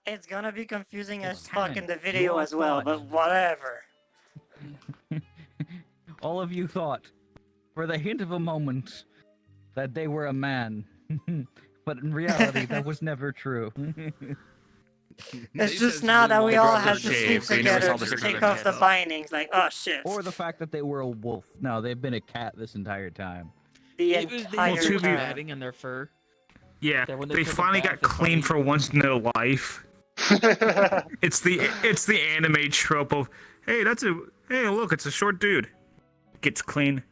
It's gonna be confusing as fuck in the video as well, but whatever. All of you thought, for the hint of a moment, that they were a man. But in reality, that was never true. It's just now that we all have to sleep together to take off the bindings, like, oh shit. Or the fact that they were a wolf. No, they've been a cat this entire time. The Well, entire time. adding in their fur. Yeah, That when they took a finally bath, got clean for once in their life. It's the anime trope of, hey, look, it's a short dude. Gets clean.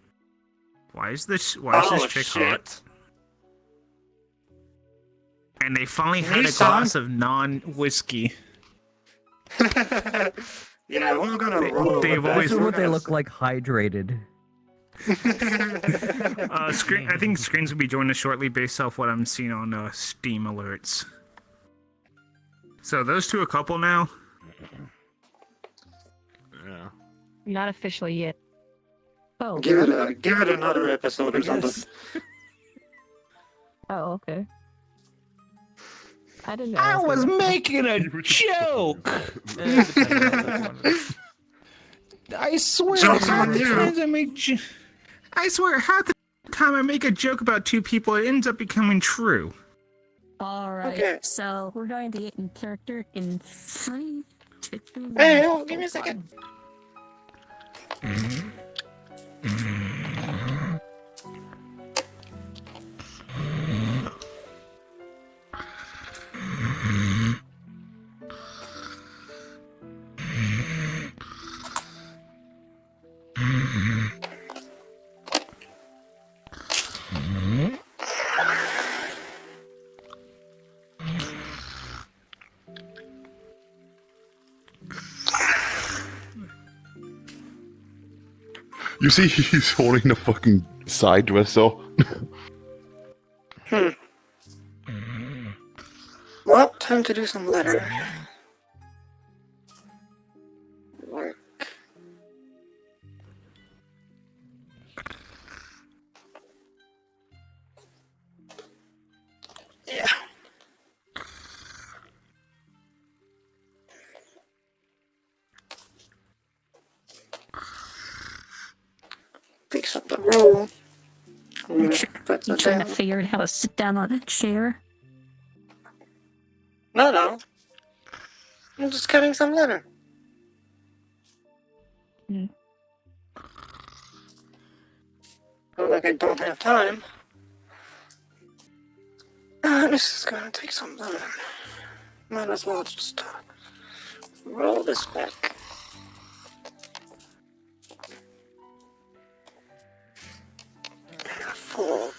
Why is this chick hot? And they finally had a glass of non-whiskey. Yeah, we're gonna roll. This is what they look like hydrated. I think screens will be joining us shortly based off what I'm seeing on Steam alerts. So those two a couple now? Yeah. Not officially yet. Oh. Give it another episode or something. Oh, okay. I didn't know. I was making a joke! I swear, I swear, half the time I make a joke about two people, it ends up becoming true. Alright, Okay. so we're going to get in character in 3, 2, Hey, hold on, give me a second. You see, he's holding a fucking side whistle. Well, time to do some letter. Work. Yeah. Fix up the roll. You trying to figure out how to sit down on a chair? No. I'm just cutting some letter. Hmm. Feel like I don't have time. This is gonna take some time. Might as well just roll this back. Full.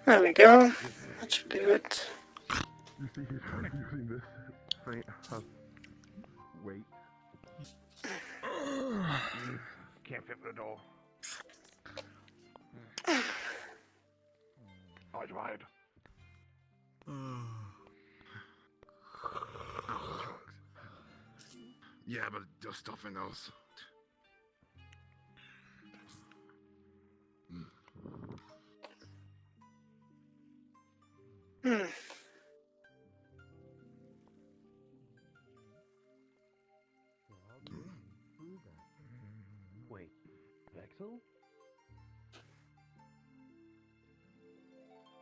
There we go. That should do it. You see, he's using this. Wait. Can't fit with it all. I tried. Yeah, but there's stuff in those. Wait, Vex'el?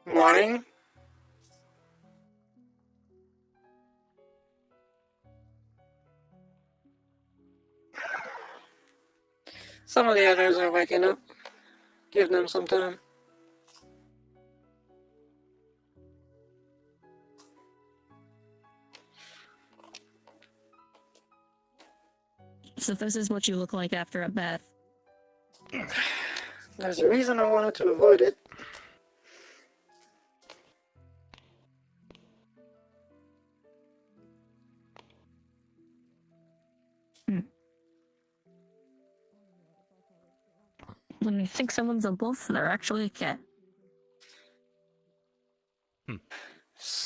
Morning. Some of the others are waking up. Give them some time. So this is what you look like after a bath. There's a reason I wanted to avoid it. When you think someone's a wolf, they're actually a cat.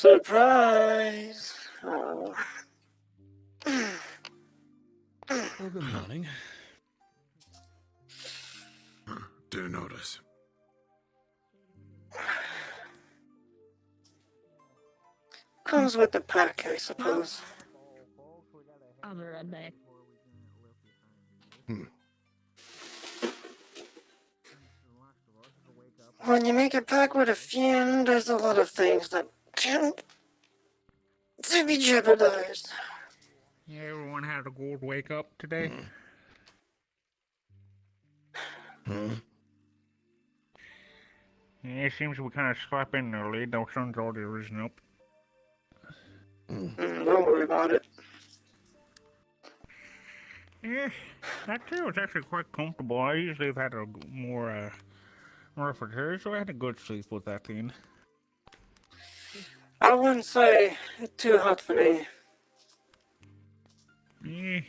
Surprise! Oh. Well, good morning. Didn't notice. Comes with the pack, I suppose. I'll be right back. When you make a pack with a fiend, there's a lot of things that tend to be jeopardized. Yeah, everyone had a good wake up today. Yeah, it seems we kind of slept in early. The sun's already risen up. Don't worry about it. Yeah, that chair was actually quite comfortable. I usually have had a more rougher chair, so I had a good sleep with that thing. I wouldn't say it's too hot for me. Yeah.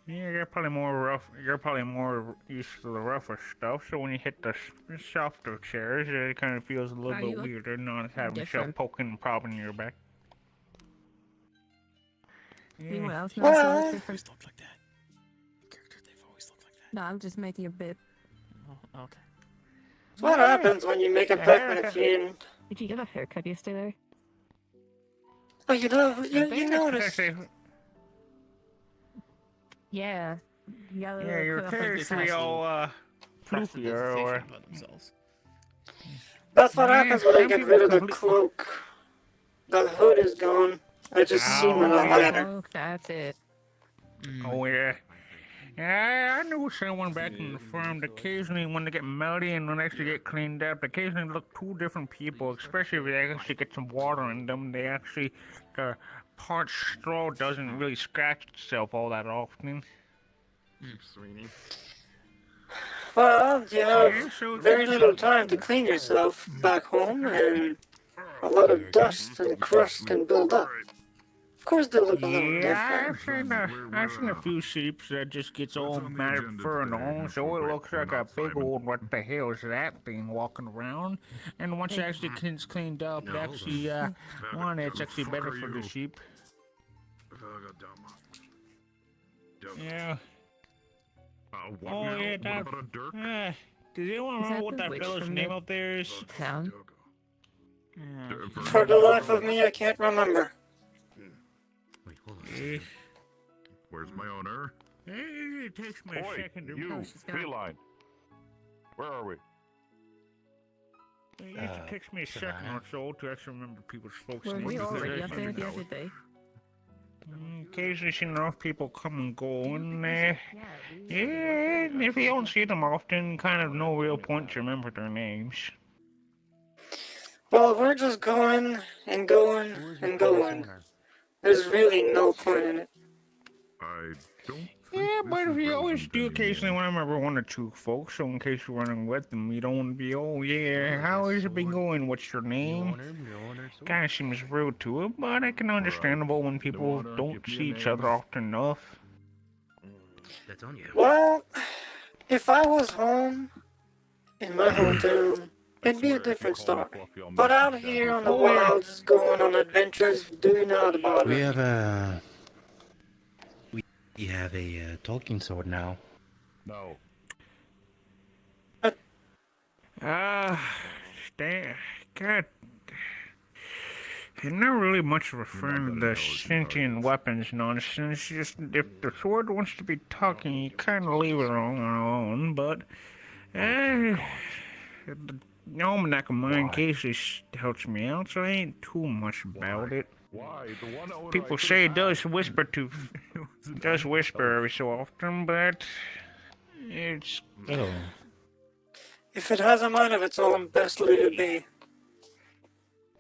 Yeah, you're probably more rough. You're probably more used to the rougher stuff. So when you hit the softer chairs, it kind of feels a little bit weirder, not having yourself poking and propping in your back. Anyone Yeah. else notice Well, they look different? Look like that. Characters, they've always looked like that. No, I'm just making a bit. Oh, okay. What happens when you make a pack with a fiend? Did you get a haircut yesterday? Oh, you noticed. Yeah. You got a Yeah, little your cut off like character's this house. all floofier, or About themselves. That's what Yeah, happens when I some get people rid of the complete- cloak. The hood is gone. I just see my Oh, ladder. Oh, that's it. Oh yeah. Yeah, I knew someone back in the farm that occasionally, when they get melty and when they actually get cleaned up, they occasionally look two different people, especially if they actually get some water in them. They actually, the parched straw doesn't really scratch itself all that often. Sweeney. Well, you Yeah, have so very little time to clean yourself back home, and a lot of dust and crust can build up. Of course, they look a little yeah, different. I've seen a few sheep that just gets all matted fur and all, so it looks like a big old what the hell is that thing walking around. And once it actually gets cleaned up, it actually, it's actually better for the sheep. Yeah. Oh yeah, that. Does anyone Is remember that what the that witch fellow's from name the- up there is? Town. Yeah. For the life of me, I can't remember. Wait, hold on. Eh, Where's my owner? it takes me a second to. Oh, she's gone. feline. Where are we? It takes me a second or so to actually remember people's folks' Were names. we because already there's up there the other day? occasionally see enough people come and go, and if you don't see them often, kind of no real point to remember their names. Well, we're just going and going and going. There's really no point in it. I don't. Yeah, but if you always do occasionally when I remember one or two folks, so in case you're running with them, you don't want to be, oh yeah, how has it been going? What's your name? Kind of seems rude to it, but I can understandable when people don't see each other often enough. That's on you. Well, if I was home, in my hometown, it'd be a different story. But out here on the wilds, going on adventures, doing all about We it. have a talking sword now. No. God. I'm not really much of a fan of the sentient weapons nonsense. Just if the sword wants to be talking, you kind of leave it alone. But the almanac of mine occasionally helps me out, so I ain't too much about it. Why? The one owner People I could've say it had. does whisper every so often, but it's Oh. If it has a mind of its own, best leave it be.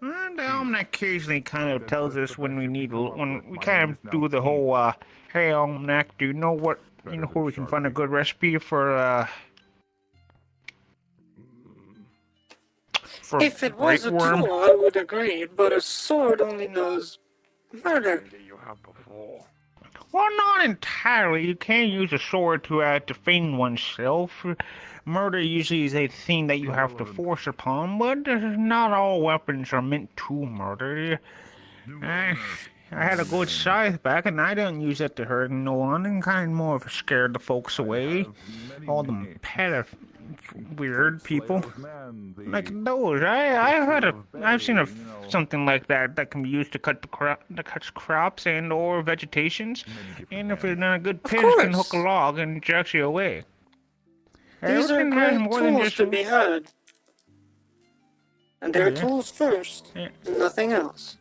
the almanac occasionally kind of tells us when we need, when we kind of do the whole, hey almanac, do you know where we can find a good recipe for If it was a breakworm? tool, I would agree, but a sword only knows murder. Well, not entirely. You can use a sword to defend oneself. Murder usually is a thing that you have to force upon, but not all weapons are meant to murder. I had a good scythe back, and I didn't use it to hurt no one, and kind of more of scared the folks away. All them weird people. Like those. I've seen something like that can be used to cut crops and or vegetations, and if it's not a good pinch, can hook a log and jerk you away. These are great tools to be had. And they're tools first, nothing else.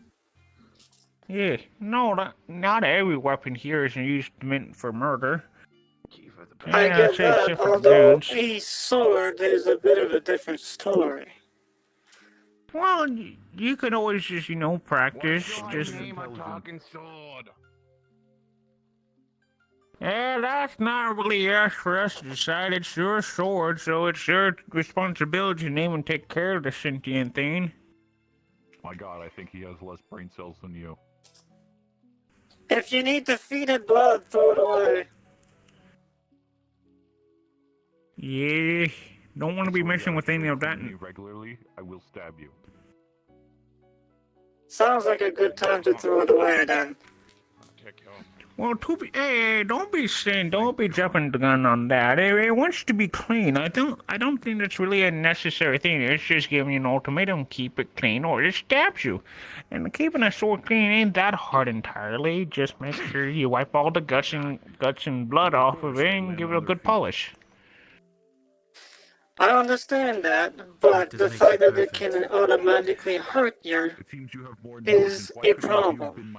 Yeah, no, not every weapon here is used meant for murder. I get that, although a sword is a bit of a different story. Well, you can always just, practice. talking sword. Yeah, that's not really us for us to decide. It's your sword, so it's your responsibility to name and take care of the sentient thing. My God, I think he has less brain cells than you. If you need to feed it blood, throw it away. Yeah, don't want to be messing with any of that. Regularly, I will stab you. Sounds like a good time to throw it away then. Well, don't be jumping the gun on that. It wants to be clean. I don't think that's really a necessary thing. It's just giving you an ultimatum: keep it clean, or it stabs you. And keeping a sword clean ain't that hard entirely. Just make sure you wipe all the guts and blood off of it, and give it a good polish. I understand that, but the fact that it can automatically hurt you is a problem.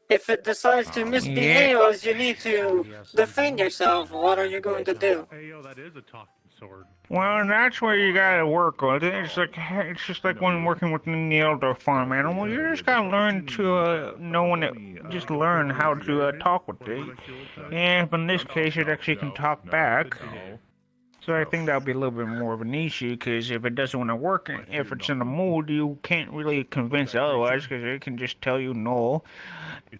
If it decides to misbehave as you need to defend yourself, what are you going to do? Hey, yo, that is a talking sword. Well, that's where you gotta work with it. It's just like when working with any other farm animal. You just gotta learn to just learn how to talk with it. And in this case, it actually can talk back. So I think that'll be a little bit more of an issue, because if it doesn't want to work, if it's in a mood, you can't really convince it otherwise, because it can just tell you no.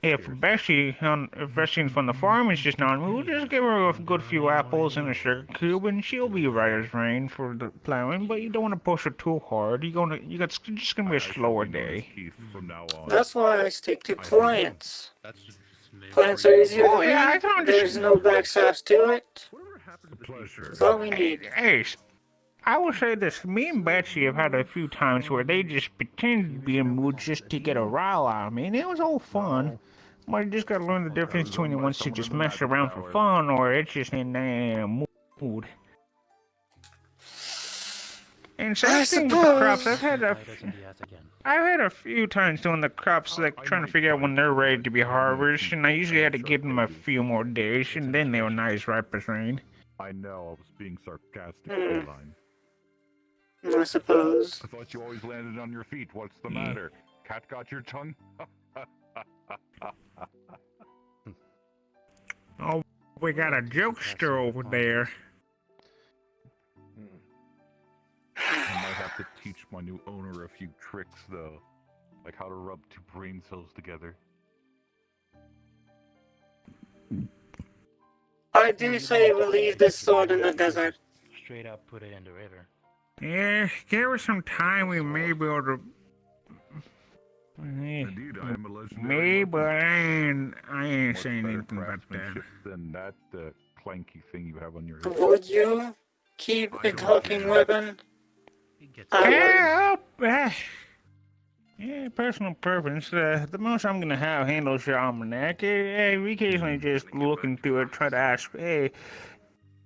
If Bessie from the farm is just not in the mood, just give her a good few apples and a sugar cube, and she'll be right as rain for the plowing. But you don't want to push her too hard. It's just gonna be a slower day. That's why I stick to plants. Plants are easier to eat. There's no backstabs to it. That's all we need. Hey, I will say this. Me and Betsy have had a few times where they just pretended to be in mood just to get a rile out of me, and it was all fun. But you just gotta learn the difference between it wants to just mess around for fun, or it's just in a mood. And same thing with the crops. I've had a few times doing the crops, like trying to figure out when they're ready to be harvested, and I usually had to give them a few more days, and then they were nice, ripe as rain. I know, I was being sarcastic, Caroline. I suppose. I thought you always landed on your feet. What's the matter? Cat got your tongue? Oh, we got a jokester over there. I might have to teach my new owner a few tricks, though. Like how to rub two brain cells together. I do say we leave this sword in the desert. Straight up put it in the river. Yeah, give us some time, we may be able to... Indeed, I am a legendary Me, weapon. but I ain't Much saying better anything about that. craftsmanship than that clanky thing you have on your head. Would you keep a talking weapon? I would. Yeah, personal preference. The most I'm gonna have handles your almanac. We occasionally just looking through it, try to ask, hey,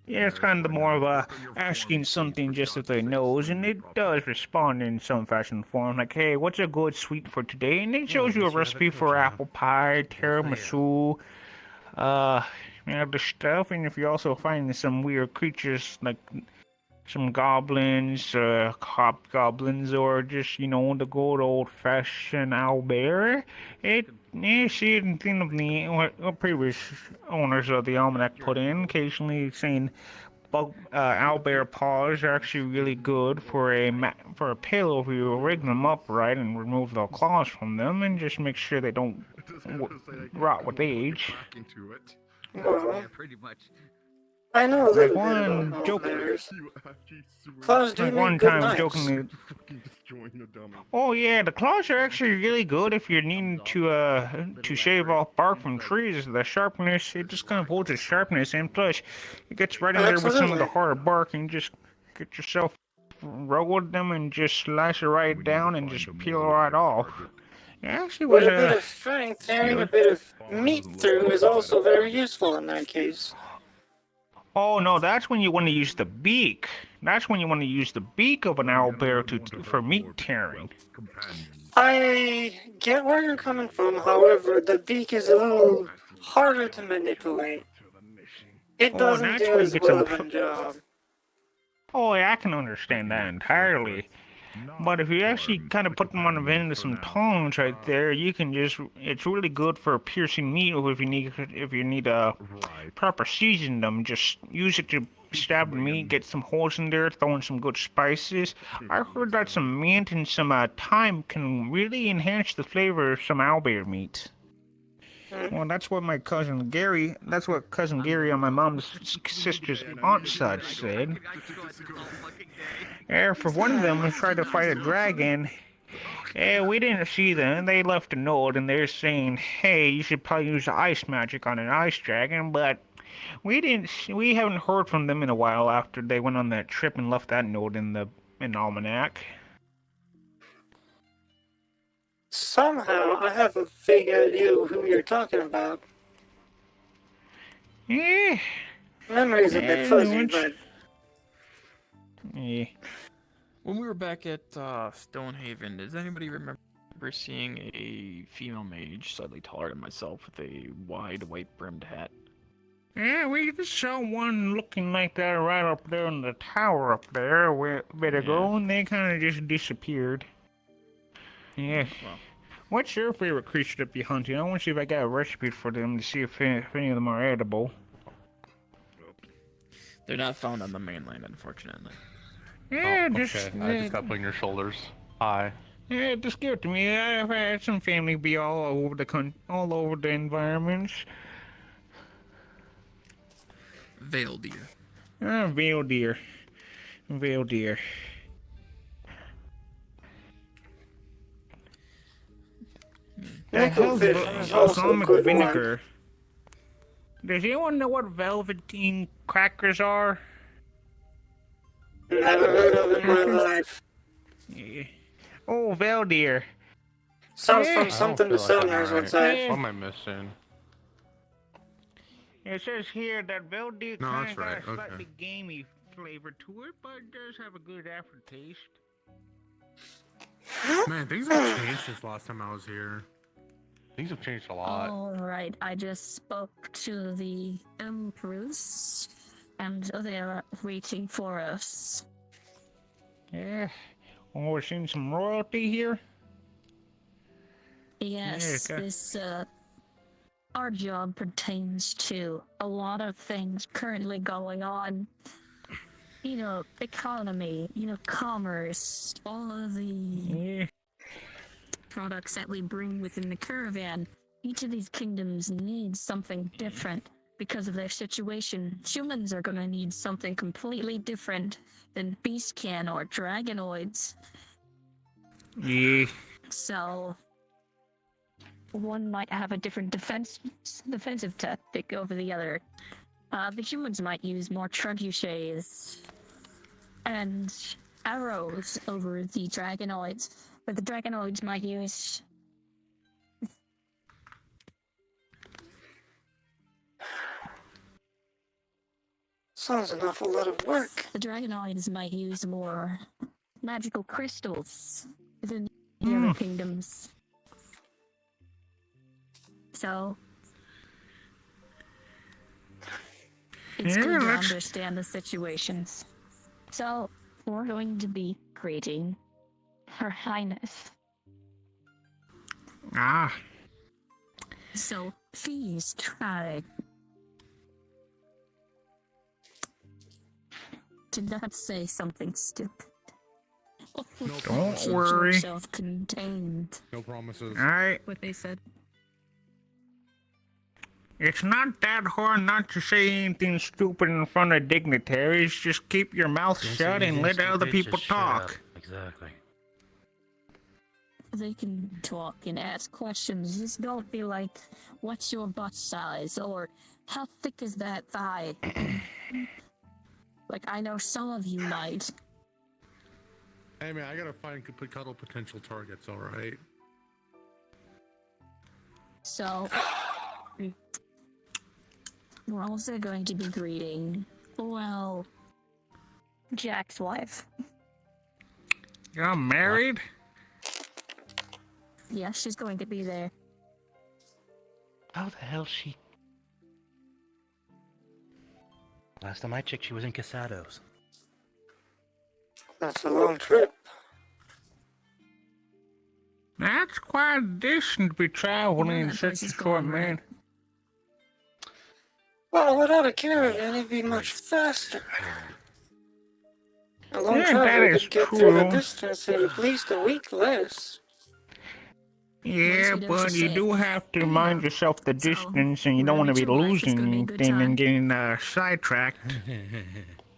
yeah, it's kind of more of a asking something just that they knows, and it does respond in some fashion form, like, hey, what's a good sweet for today? And it shows you a recipe for apple pie, tiramisu, the stuff. And if you also find some weird creatures like some goblins, hobgoblins, or just, the good old-fashioned owlbear. See anything of the previous owners of the almanac put in, occasionally saying, owlbear paws are actually really good for a pillow if you rig them up right and remove the claws from them and just make sure they don't rot with age. Yeah, pretty much. I know a Like little bit one about joke, owlbears. Claws do like make one good time knives. jokingly. Oh yeah, the claws are actually really good if you're needing to shave off bark from trees. The sharpness, it just kind of holds its sharpness, and plus, it gets right in there with some of the Absolutely. harder bark, and just get yourself roll with them and just slice it right down and just peel it right off. It actually With was a bit of strength, tearing a bit of meat through is also very useful in that case. Oh no, that's when you want to use the beak. That's when you want to use the beak of an owlbear for meat tearing. I get where you're coming from, however, the beak is a little harder to manipulate. It Oh, and doesn't that's do where you as get well some. of a job. Oh, yeah, I can understand that entirely. But if you actually kind of put them on the end of some tongs right there, you can just—it's really good for piercing meat. Or if you need a proper season them, just use it to stab the meat, get some holes in there, throw in some good spices. I heard that some mint and some thyme can really enhance the flavor of some owlbear meat. Well, that's what cousin Gary on my mom's sister's aunt's side said. Yeah, for one of them, we tried to fight a dragon. Yeah, we didn't see them. They left a note, and they're saying, "Hey, you should probably use ice magic on an ice dragon." But we haven't heard from them in a while after they went on that trip and left that note in the almanac. Somehow, I have a vague idea who you're talking about. Yeah. Memory's a bit fuzzy, but... Yeah. When we were back at Stonehaven, does anybody remember seeing a female mage slightly taller than myself with a wide white-brimmed hat? Yeah, we just saw one looking like that right up there in the tower up there a bit ago, and they kind of just disappeared. Yeah. Well, What's your favorite creature to be hunting? I want to see if I got a recipe for them to see if any of them are edible. they're not found on the mainland, unfortunately. Yeah, I just got put on your shoulders. Hi. yeah, just give it to me. I've had some family be all over all over the environments. Veil deer. Veil deer. Veil deer. The hell's Picklefish is also a balsamic good vinegar? Does anyone know what velveteen crackers are? one. Never heard of in my life. Yeah. Oh, veil deer. Sounds Yeah. from something the Southerners would say. What am I missing? It says here that veil deer No, kind that's of got right, a okay. slightly gamey flavor to it, but it does have a good aftertaste. Man, things have changed since last time I was here. Things have changed a lot. Alright, I just spoke to the Empress, and they're waiting for us. Yeah. Oh, we're seeing some royalty here. Yes, Yeah, okay. this, our job pertains to a lot of things currently going on. You know, economy, commerce, all of the Yeah. products that we bring within the caravan. Each of these kingdoms needs something different because of their situation. Humans are going to need something completely different than beast can or dragonoids. Yeah. So one might have a different defensive tactic over the other. The humans might use more trebuchets and arrows over the dragonoids, but the dragonoids might use Sounds an awful lot of work. more magical crystals than the other kingdoms. So it's Yeah, good to that's- understand the situations. So we're going to be greeting Her Highness. Ah. So please try. to not say something stupid. No Don't promises. Keep worry. yourself contained. No promises. Alright. What they said. It's not that hard not to say anything stupid in front of dignitaries. Just keep your mouth Don't say shut and anything let other stupid, people just shut up. talk. Exactly. They can talk and ask questions. Just don't be like, what's your butt size? Or how thick is that thigh? Like, I know some of you might. Hey man, I gotta find cuddle potential targets. All right. So, we're also going to be greeting, well, Jack's wife. You're married? Yeah, she's going to be there. How the hell she? Last time I checked, she was in Casados. That's a long trip. That's quite a distance to be traveling Yeah, in that such place a is short going right. man. Well, without a caravan, it'd be much faster. A long Yeah, travel that is could get through the true. distance in at least a week less. Yeah, Once we but don't you say- do have to remind yourself the So, distance, and you we're don't want to gonna be meet your wife. It's losing gonna be a good anything time. and getting sidetracked.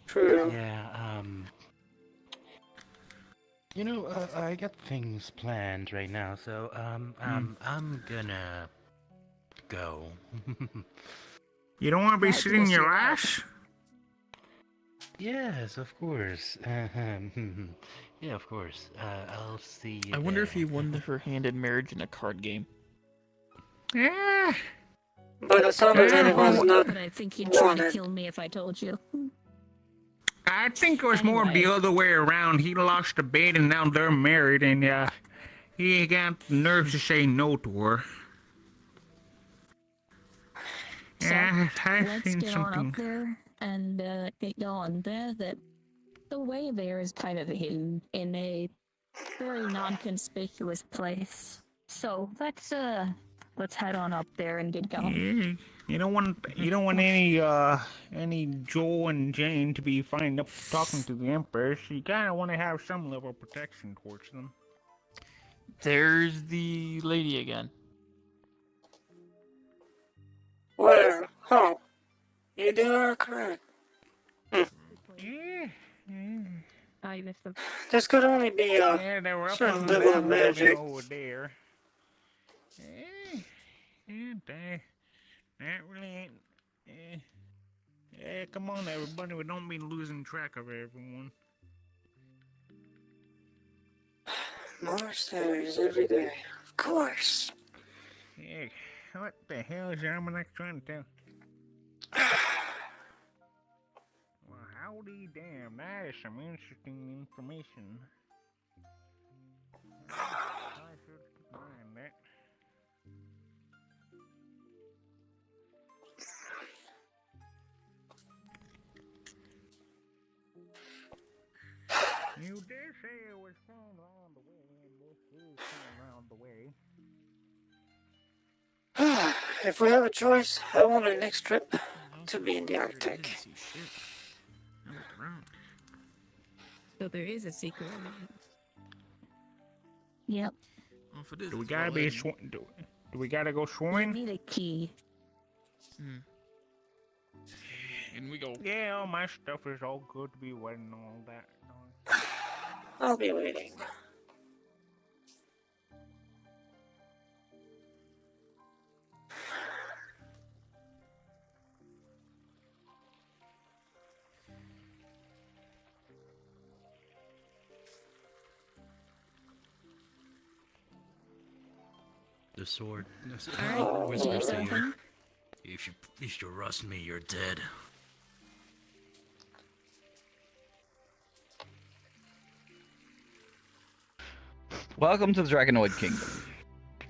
True. Yeah, you know, I got things planned right now, so, I'm gonna go. You don't want to be Right, sitting because your you're right. ass? Yes, of course. Yeah, of course. I'll see you I wonder if there. he won her hand in marriage in a card game. Yeah. But it sounded like it was not But I think you'd try to wanted. kill me if I told you. I think it was more the Anyway. other way around. He lost a bet and now they're married, and he ain't got the nerves to say no to her. So, Yeah, I've let's seen get on something. up there and get going. The way there is kind of hidden in a very non-conspicuous place. So let's head on up there and get going. Yeah, you don't want any Joel and Jane to be finding up talking to the Empress. You kind of want to have some level of protection towards them. There's the lady again. Where? Oh. You do are correct. Yeah, I missed them. This could only be a yeah, they were up certain on the level of mountain building magic. over there. That really ain't. Yeah, come on, everybody. We don't be losing track of everyone. More stories every day. Of course. Yeah, what the hell is your almanac trying to tell? Well, howdy damn, that is some interesting information. I should keep an eye on that. You did say it was flown around the way, and this is flown around the way. If we have a choice, I want our next trip to be in the Arctic. So there is a secret. Yep. Well, if it is, Do we it's gotta well be hidden. do we gotta go You swimming? need a key. In we go. Yeah, all my stuff is all good to be wet and all that. I'll be waiting. The sword Alright, whispers to you. something? If you rust me, you're dead. Welcome to the Dragonoid Kingdom.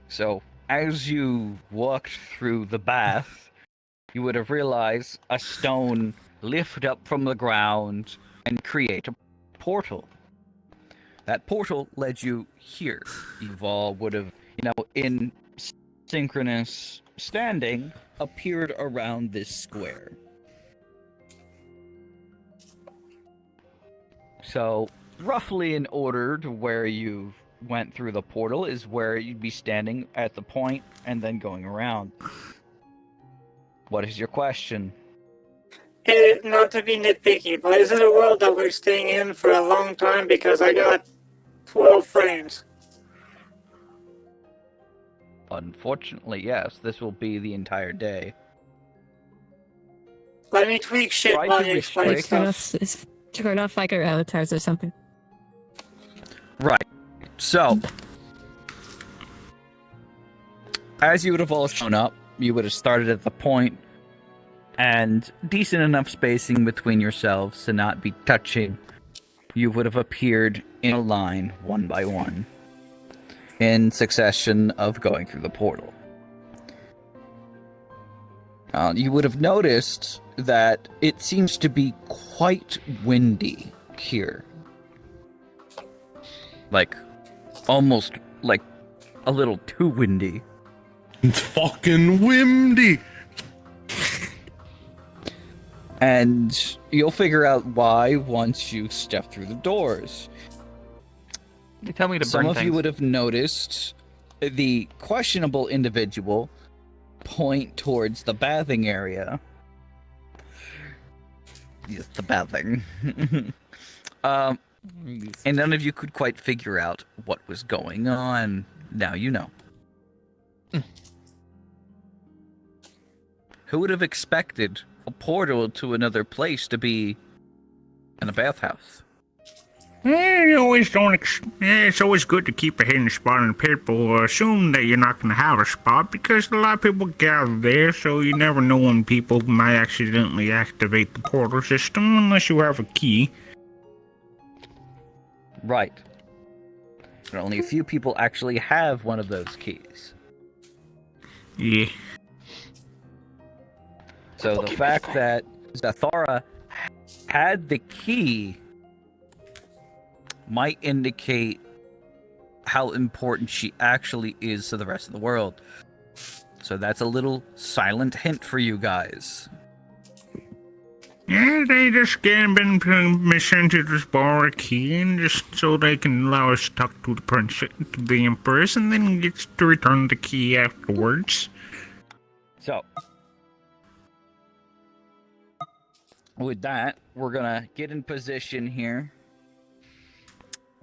So, as you walked through the bath, you would have realized a stone lift up from the ground and create a portal. That portal led you here. You all would have, in synchronous standing, appeared around this square. So, roughly in order to where you went through the portal is where you'd be standing at the point and then going around. What is your question? Not to be nitpicky, but is it a world that we're staying in for a long time? Because I got 12 frames. Unfortunately, yes. This will be the entire day. Let me tweak shit Try while to you explain restrict- stuff. Turn off like our avatars or something. Right. So, as you would have all shown up, you would have started at the point, and decent enough spacing between yourselves to not be touching. You would have appeared in a line, one by one, in succession of going through the portal. You would have noticed that it seems to be quite windy here. Like, almost like a little too windy. It's fucking windy. And you'll figure out why once you step through the doors. They tell me to Some burn of things. you would have noticed the questionable individual point towards the bathing area. Yes, the bathing. And none of you could quite figure out what was going on. Now you know. Who would have expected a portal to another place to be in a bathhouse? You always don't. It's always good to keep a hidden spot, and people assume that you're not going to have a spot because a lot of people gather there. So you never know when people might accidentally activate the portal system unless you have a key. Right. But only a few people actually have one of those keys. Yeah. So the fact that Zathara had the key might indicate how important she actually is to the rest of the world. So that's a little silent hint for you guys. Yeah, they just been permission to just borrow a key and just so they can allow us to talk to the princess, to the empress, and then gets to return the key afterwards. So, with that, we're gonna get in position here.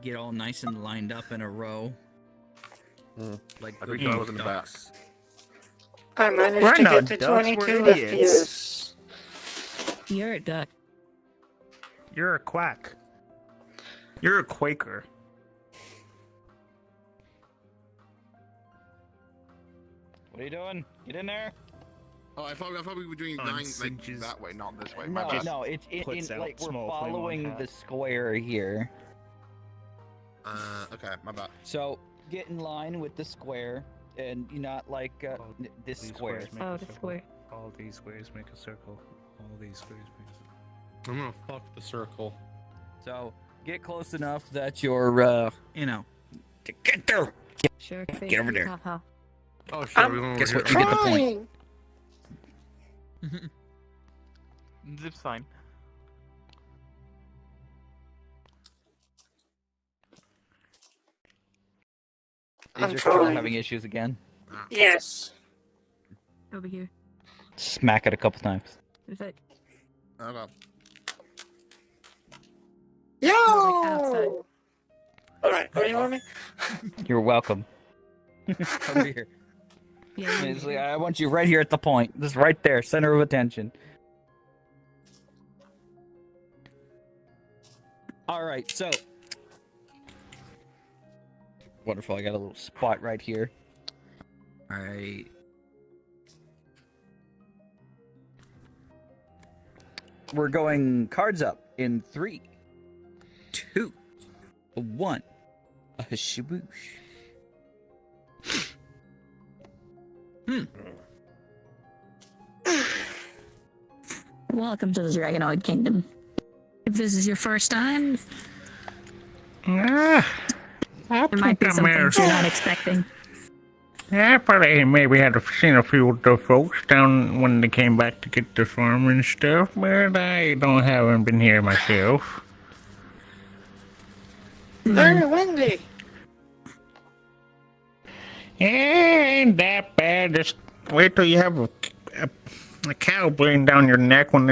Get all nice and lined up in a row. Like I good think I was in the back. ducks. I managed We're to not get to ducks, 22 we're idiots. FPS. You're a duck. You're a quack. You're a Quaker. What are you doing? Get in there. Oh, I thought we were doing Oh, 9 like cinches. that way, not this way. My No, bad. no, it's puts out like we're small flame on following cat. the square here. Okay, my bad. So get in line with the square, and you're not like this These square. squares make Oh, a the circle. square. All these squares make a circle. All these squares make a circle. I'm gonna fuck the circle. So get close enough that you're, to get there. Sure. Get over there. Haha. Oh shit, we I'm- went Guess over what? here. You get the point. Zip's fine. Is I'm your controller trying. having issues again? Yes. Over here. Smack it a couple times. There's that. Okay. like outside. Yo! Alright, where do you want me? You're welcome. Over here. Yeah. It's like, I want you right here at the point. This right there, center of attention. Alright, so. Wonderful, I got a little spot right here. Alright. We're going cards up in 3, 2, 1. A shiboosh. Welcome to the Dragonoid Kingdom. If this is your first time, I there might be some things you're not expecting. Yeah, I probably maybe had seen a few of the folks down when they came back to get the farm and stuff, but I haven't been here myself. Very windy. Ain't that bad. Just wait till you have a cow bleeding down your neck when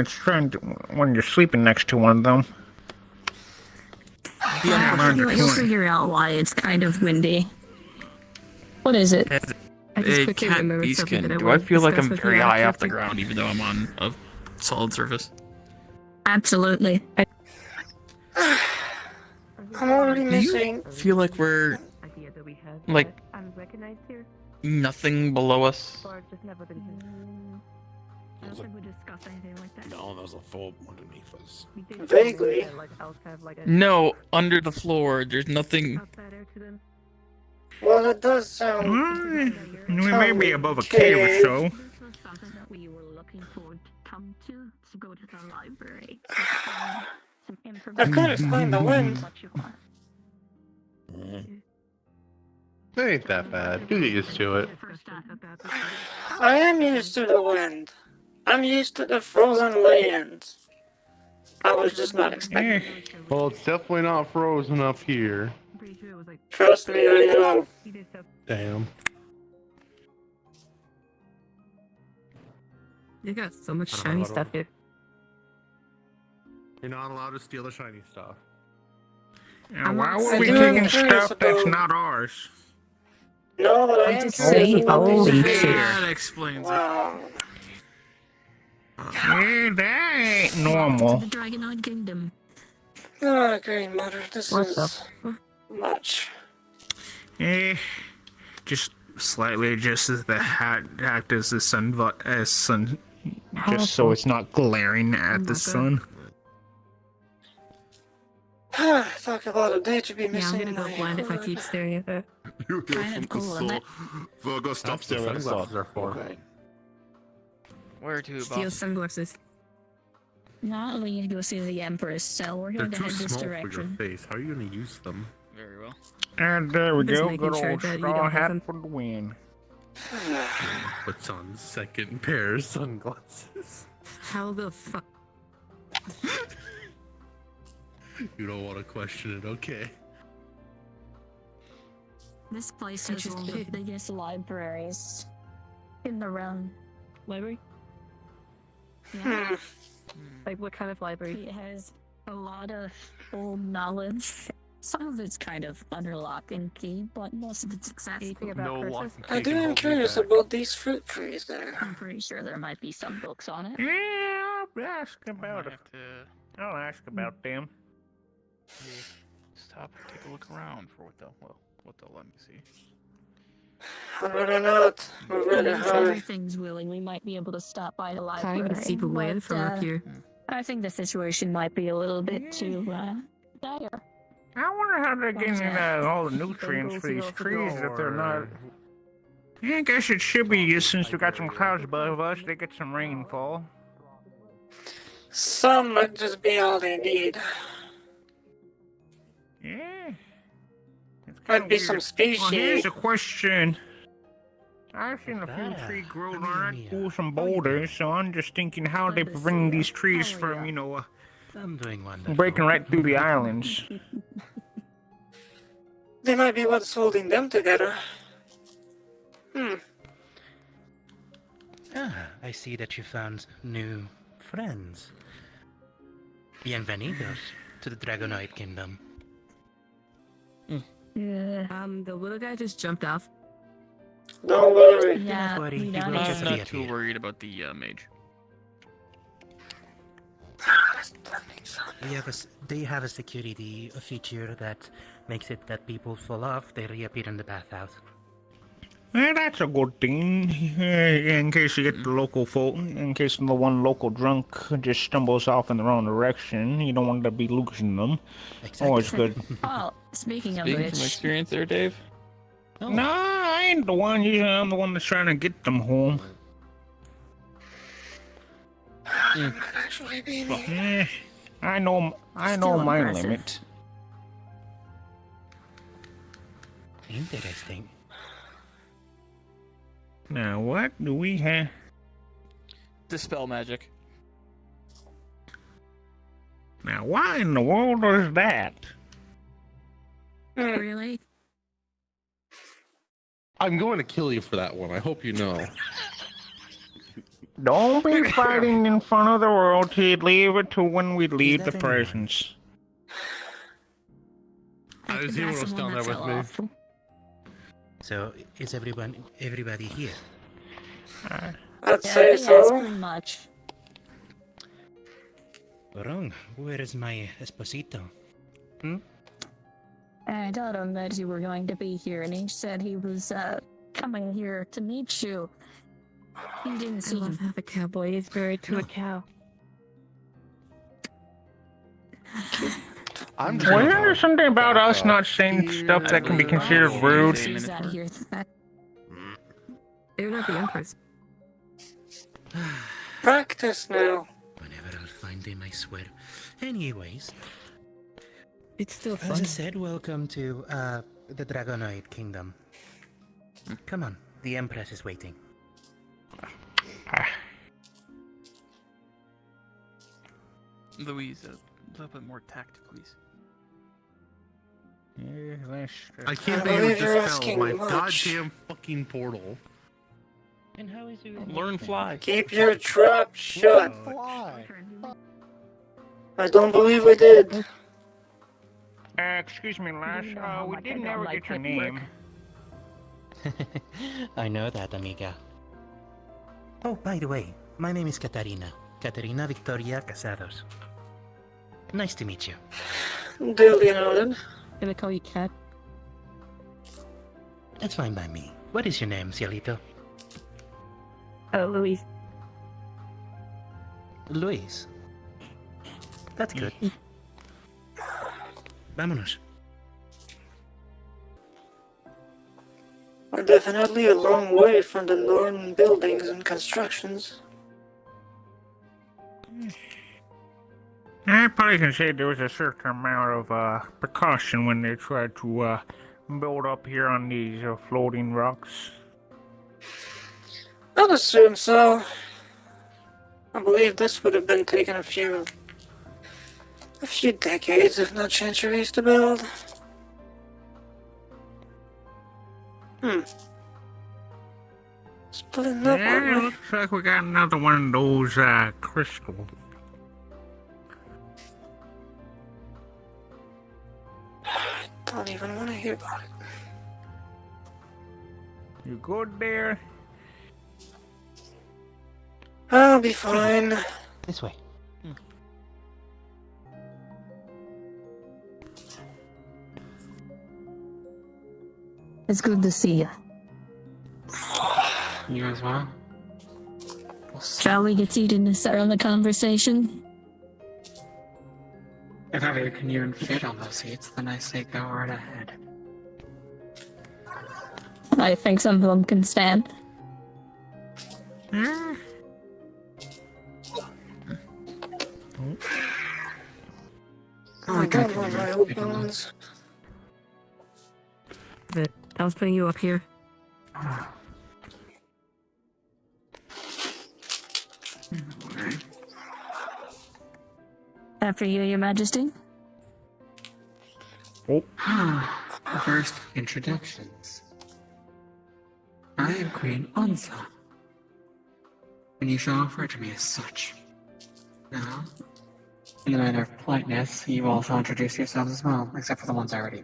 when you're sleeping next to one of them. You'll figure out why it's kind of windy. What is it? I just A quickly cat remembered beast something skin. that I Do I wanted to feel like discuss I'm with very you high after? off the ground, even though I'm on a solid surface? Absolutely. I'm already Do you missing. feel like we're like nothing below us? I don't think we discussed anything like that. No, there's a fold underneath us. Vaguely. No, under the floor. There's nothing. Well, it does sound. We may be above a cave or so. This was something that we were looking forward to come to go to the library. To find some I information. could explain the wind. What you want. It ain't that bad. You get used to it. I am used to the wind. I'm used to the frozen lands. I was just not expecting. Well, it's definitely not frozen up here. Trust me, I know. Damn. You got so much shiny stuff here. You're not allowed to steal the shiny stuff. Now, why not would we saying taking curious stuff that's about- not ours? No, but I am just curious saying, about these holy trees. shit. That explains it. Wow. Yeah, that ain't To normal. the Dragonoid Kingdom. Oh, Green Mother, this What is the much. Just slightly adjust the hat act as the sun, just so it's not glaring at the sun. Talk about a day to be Yeah, I'm missing. gonna go my blind if I hood. keep staring at that. Kind of cool, isn't it? Virgo, stop That's what staring at the sun. sunglasses are for. Okay. Where to, Steal boss? sunglasses. Not only need to go see the Empress, so we're They're going to too head this small for your direction. face. How are you gonna use them? Very well. And there we Just go, making good sure old that you straw don't have hat them. for the win. Puts on second pair of sunglasses. How the fuck? You don't want to question it, okay? This place has one of the biggest libraries in the realm. Library? Yeah. Like what kind of library? It has a lot of old knowledge. Some of it's kind of under lock and key, but most of it's accessible. Anything about No curses? lock and I key do can am hold me curious back. about these fruit trees there. I'm pretty sure there might be some books on it. Yeah, I'll ask I about might it. have to I'll ask about them. stop and take a look around for what they'll let me see. I'd rather not. I'd rather If hide. everything's willing, we might be able to stop by the Can't library. even see the land but, from up here. I think the situation might be a little bit too dire. I wonder how they're getting What's all the nutrients for these Bengals, trees if they're not. Or- Yeah, I guess it should be just since we got some clouds above us, they get some rainfall. Some might just be all they need. Yeah. It's Might kinda be weird. some Well, species. here's a question. I've seen a few Ah, trees grow let on me, that cool some boulders, so I'm just thinking how they preventing these trees from, I'm doing wonderful. breaking right through the islands. They might be what's holding them together. Ah, I see that you found new friends. Bienvenidos to the Dragonoid Kingdom. Yeah. The little guy just jumped off. Don't worry. Yeah, worry, we you don't will need just I'm to. not reappear. too worried about the mage. They have a security feature that makes it that people fall off, they reappear in the bathhouse. Well, that's a good thing. In case you get the local folk, in case the one local drunk just stumbles off in the wrong direction, you don't want to be losing them. Always good. Oh, speaking of Speaking from which, experience there, Dave. Oh. No, I ain't the one. Usually I'm the one that's trying to get them home. Might actually be me. Yeah, I know Still my impressive. limit. Interesting. Now, what do we have? Dispel magic. Now, why in the world is that? Really? I'm going to kill you for that one. I hope you know. Don't be fighting in front of the royalty. Leave it to when we leave the that anyone? presence. I think was here when that's it was the down one there that with fell me. off. So, is everybody here? I'd Yeah, say yes, so. pretty much. Wrong. Where is my esposito? I told him that you were going to be here, and he said he was coming here to meet you. He didn't I see love him. how the cowboy is married to a cow. I'm just Wasn't gonna there something about back us up. not saying stuff that can be considered rude? He's not here. They're not the Empress. Practice now. Whenever I'll find him, I swear. Anyways, It's still as I fun. said, welcome to the Dragonoid Kingdom. Come on, the Empress is waiting. Louise, a little bit more tact, please. I can't I be able believe to you're dispel asking my much. goddamn fucking portal. And how is it? Learn fly. Keep your trap shut. Why? I don't believe we did. Excuse me, lass. You know how We much I didn't don't ever like get your paperwork. name. I know that, amiga. Oh, by the way, my name is Katarina. Katarina Victoria Casados. Nice to meet you. Duly noted. Can I call you Cat? That's fine by me. What is your name, Cielito? Oh, Louise. Luis. That's good. Vámonos. We're definitely a long way from the Lorne buildings and constructions. I probably can say there was a certain amount of precaution when they tried to build up here on these floating rocks. I'd assume so. I believe this would have been taking a few decades, if not centuries, to build. Splitting up, Yeah, aren't we? looks like we got another one of those crystals. Don't even want to hear about it. You good there? I'll be fine. This way. It's good to see you. You as well? Shall we get seated and start on the conversation? If ever you can even fit on those seats, then I say go right ahead. I think some of them can stand. I don't want my old bones. I was putting you up here. After you, Your Majesty. First, introductions. I am Queen Ansa, and you shall refer to me as such. Now, in the matter of politeness, you also introduce yourselves as well, except for the ones I already.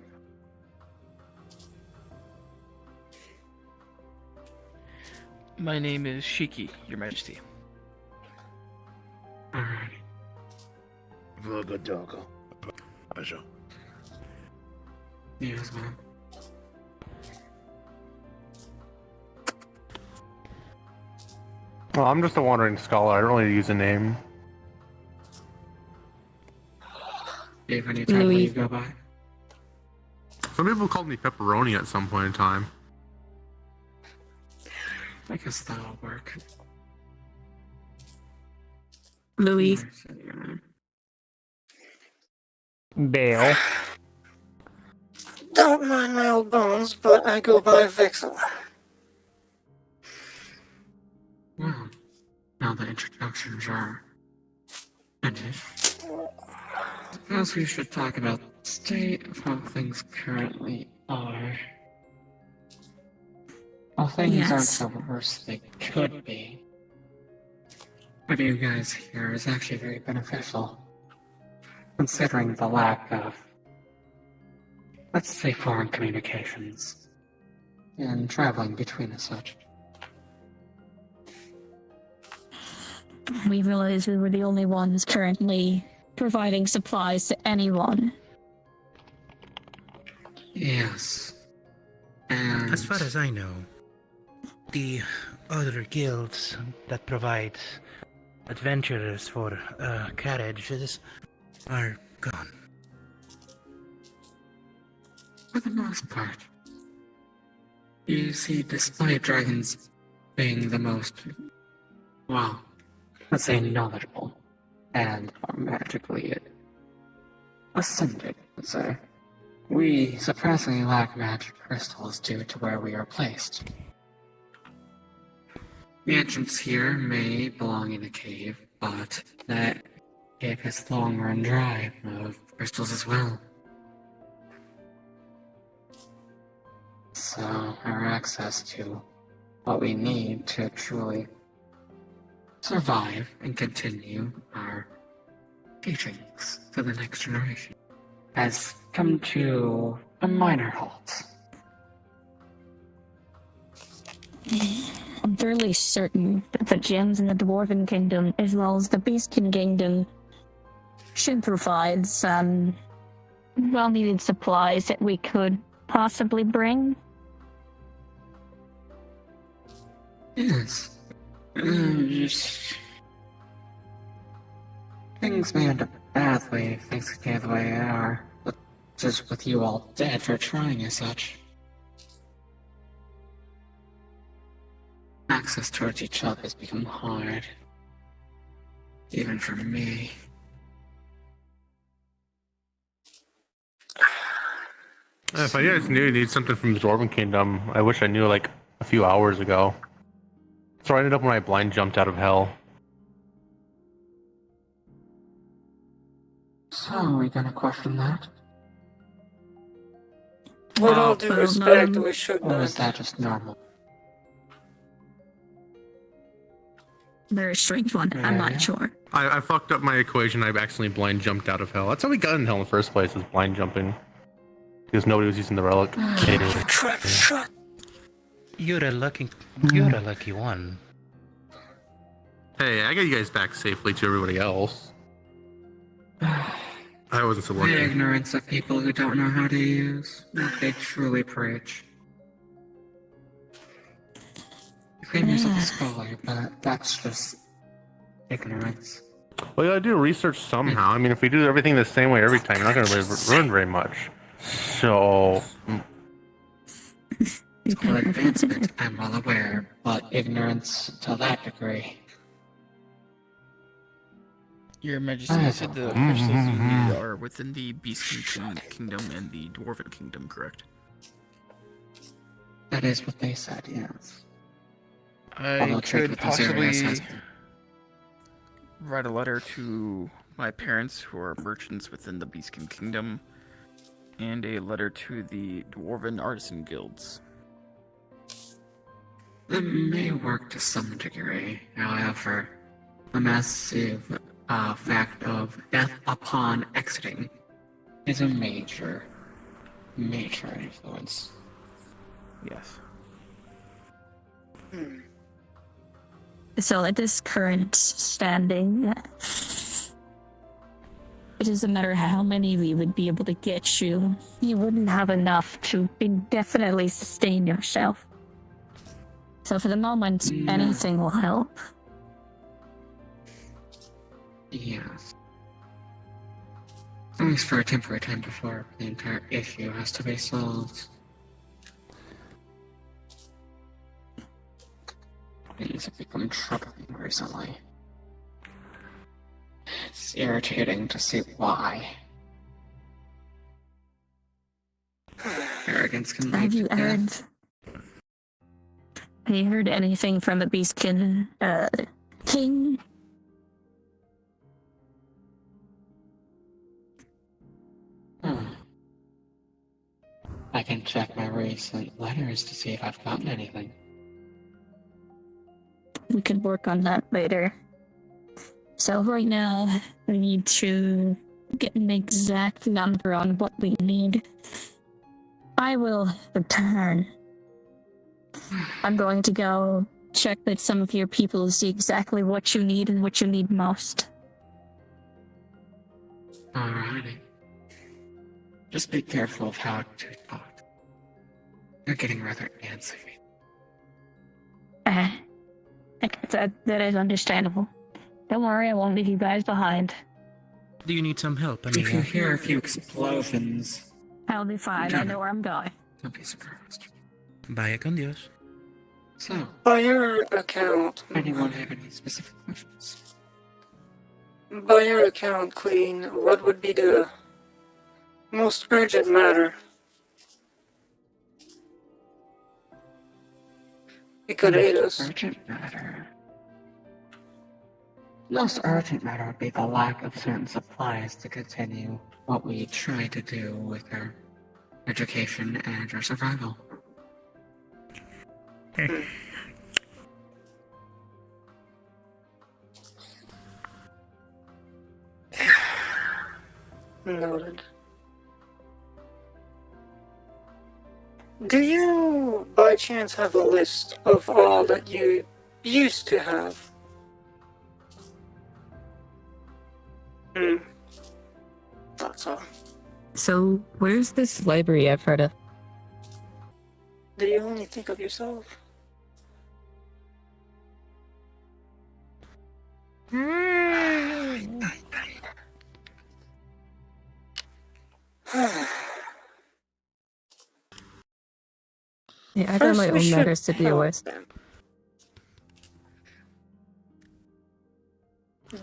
My name is Shiki, Your Majesty. Alright. Pleasure. You as well. Well, I'm just a wandering scholar. I don't really use a name. Do you have any title Louis. you go by? Some people called me pepperoni at some point in time. I guess that'll work. Louise. Dale. Don't mind my old bones, but I go by Vex'el. Well, now the introductions are finished, suppose we should talk about state of how things currently are. While things Yes. aren't the worst they could be, what you guys here is actually very beneficial, considering the lack of, let's say, foreign communications and traveling between and such. We realized we were the only ones currently providing supplies to anyone. Yes. And As far as I know, the other guilds that provide adventurers for carriages are gone. for the most part, you see, despite dragons being the most, well, let's say knowledgeable and are magically ascended, let's say, we surprisingly lack magic crystals due to where we are placed. The entrance here may belong in a cave, but that cave has long run dry of crystals as well. So our access to what we need to truly survive and continue our teachings to the next generation has come to a minor halt. I'm fairly certain that the gems in the Dwarven Kingdom, as well as the Beastkin Kingdom, should provide some well-needed supplies that we could possibly bring. Yes. Just... things may end up badly if things continue the way they are, but just with you all dead for trying as such. Access towards each other has become hard. Even for me. If I just knew you need something from the Dwarven Kingdom, I wish I knew like a few hours ago. So I ended up when I blind jumped out of hell. So are we gonna question that? With all due respect, we should Or is not. that just normal? Very strange one. I'm not sure. I fucked up my equation. I accidentally blind jumped out of hell. That's how we got in hell in the first place, was blind jumping. Because nobody was using the relic. You're a lucky one. Hey, I got you guys back safely to everybody else. I wasn't so The lucky. ignorance of people who don't know how to use what they truly preach. You claim yourself a scholar, but that's just ignorance. Well, you gotta do research somehow. I mean, if we do everything the same way every time, you're not gonna learn very much. So... School advancement, I'm well aware, but ignorance to that degree. Your Majesty, you said the crystals you need are within the Beastkin Kingdom and the Dwarven Kingdom, correct? That is what they said, yes. I Although trade could with those areas possibly has write a letter to my parents, who are merchants within the Beastkin Kingdom, and a letter to the Dwarven Artisan Guilds. That may work to some degree, however, the massive fact of death upon exiting is a major influence. Yes. So at this current standing, it doesn't matter how many we would be able to get you. You wouldn't have enough to indefinitely sustain yourself. So for the moment, anything will help. Yes. At least for a temporary time before the entire issue has to be solved. Things have become troubling recently. It's irritating to see why. Arrogance can lead Have you to heard? death. Have you heard anything from the Beastkin King? I can check my recent letters to see if I've gotten anything. We can work on that later. So right now, we need to get an exact number on what we need. I will return. I'm going to go check with some of your people to see exactly what you need and what you need most. Alrighty. Just be careful of how to talk. You're getting rather antsy. That is understandable. Don't worry, I won't leave you guys behind. Do you need some help, If you Amiga? hear a few explosions, I'll be fine. I know where I'm going. don't be surprised. Vaya con Dios. So, By your account, anyone have any specific questions? by your account, Queen, what would be the most urgent matter? It could aid us. Urgent matter. Most urgent matter would be the lack of certain supplies to continue what we try to do with our education and our survival. Noted. Do you, by chance, have a list of all that you used to have? That's all. So, where's this library I've heard of? Do you only think of yourself? Yeah, I got my own matters to deal with.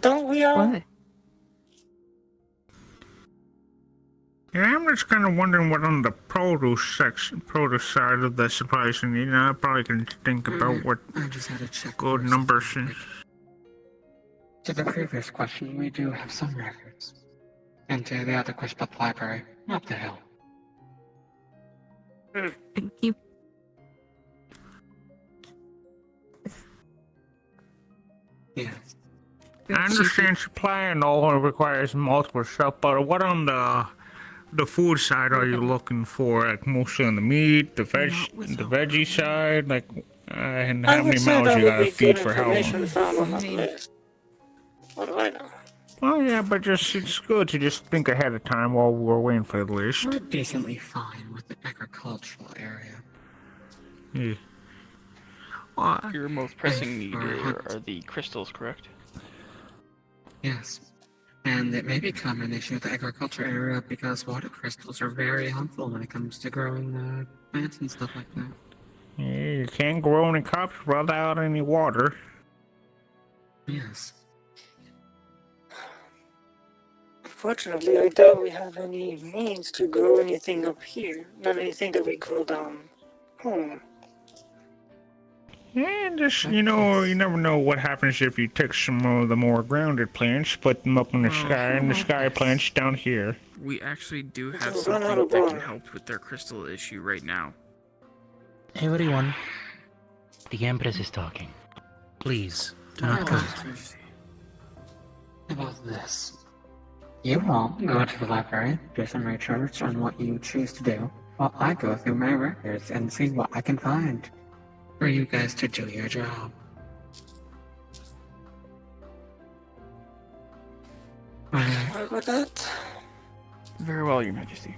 Don't we all? Why? Yeah, I'm just kind of wondering what on the produce side of the supplies you need. I probably can think about what I just had to check good first. numbers and... To the previous question, we do have some records. And to the other question about the library, up the hill. Thank you. Yes. I understand supplying all requires multiple stuff, but what on the food side are you looking for? Like mostly on the meat, the veggie side, like and how many mouths you gotta feed for how long? Found on that list. What do I know? Well, yeah, but just it's good to just think ahead of time while we're waiting for the list. We're decently fine with the agricultural area. Yeah. Your most pressing need are the crystals, correct? Yes. And it may become an issue with the agriculture area because water crystals are very helpful when it comes to growing plants and stuff like that. Yeah, you can't grow any crops without any water. Yes. Unfortunately, I doubt we have any means to grow anything up here. Not anything that we grow down home. And just, you know, you never know what happens if you take some of the more grounded plants, put them up in the sky, and the sky plants down here. We actually do have Run something out of that can water. help with their crystal issue right now. Everyone, the Empress is talking. Please, do not go. How about this? You all go to the library, do some research on what you choose to do, while I go through my records and see what I can find for you guys to do your job. What about that? Very well, Your Majesty.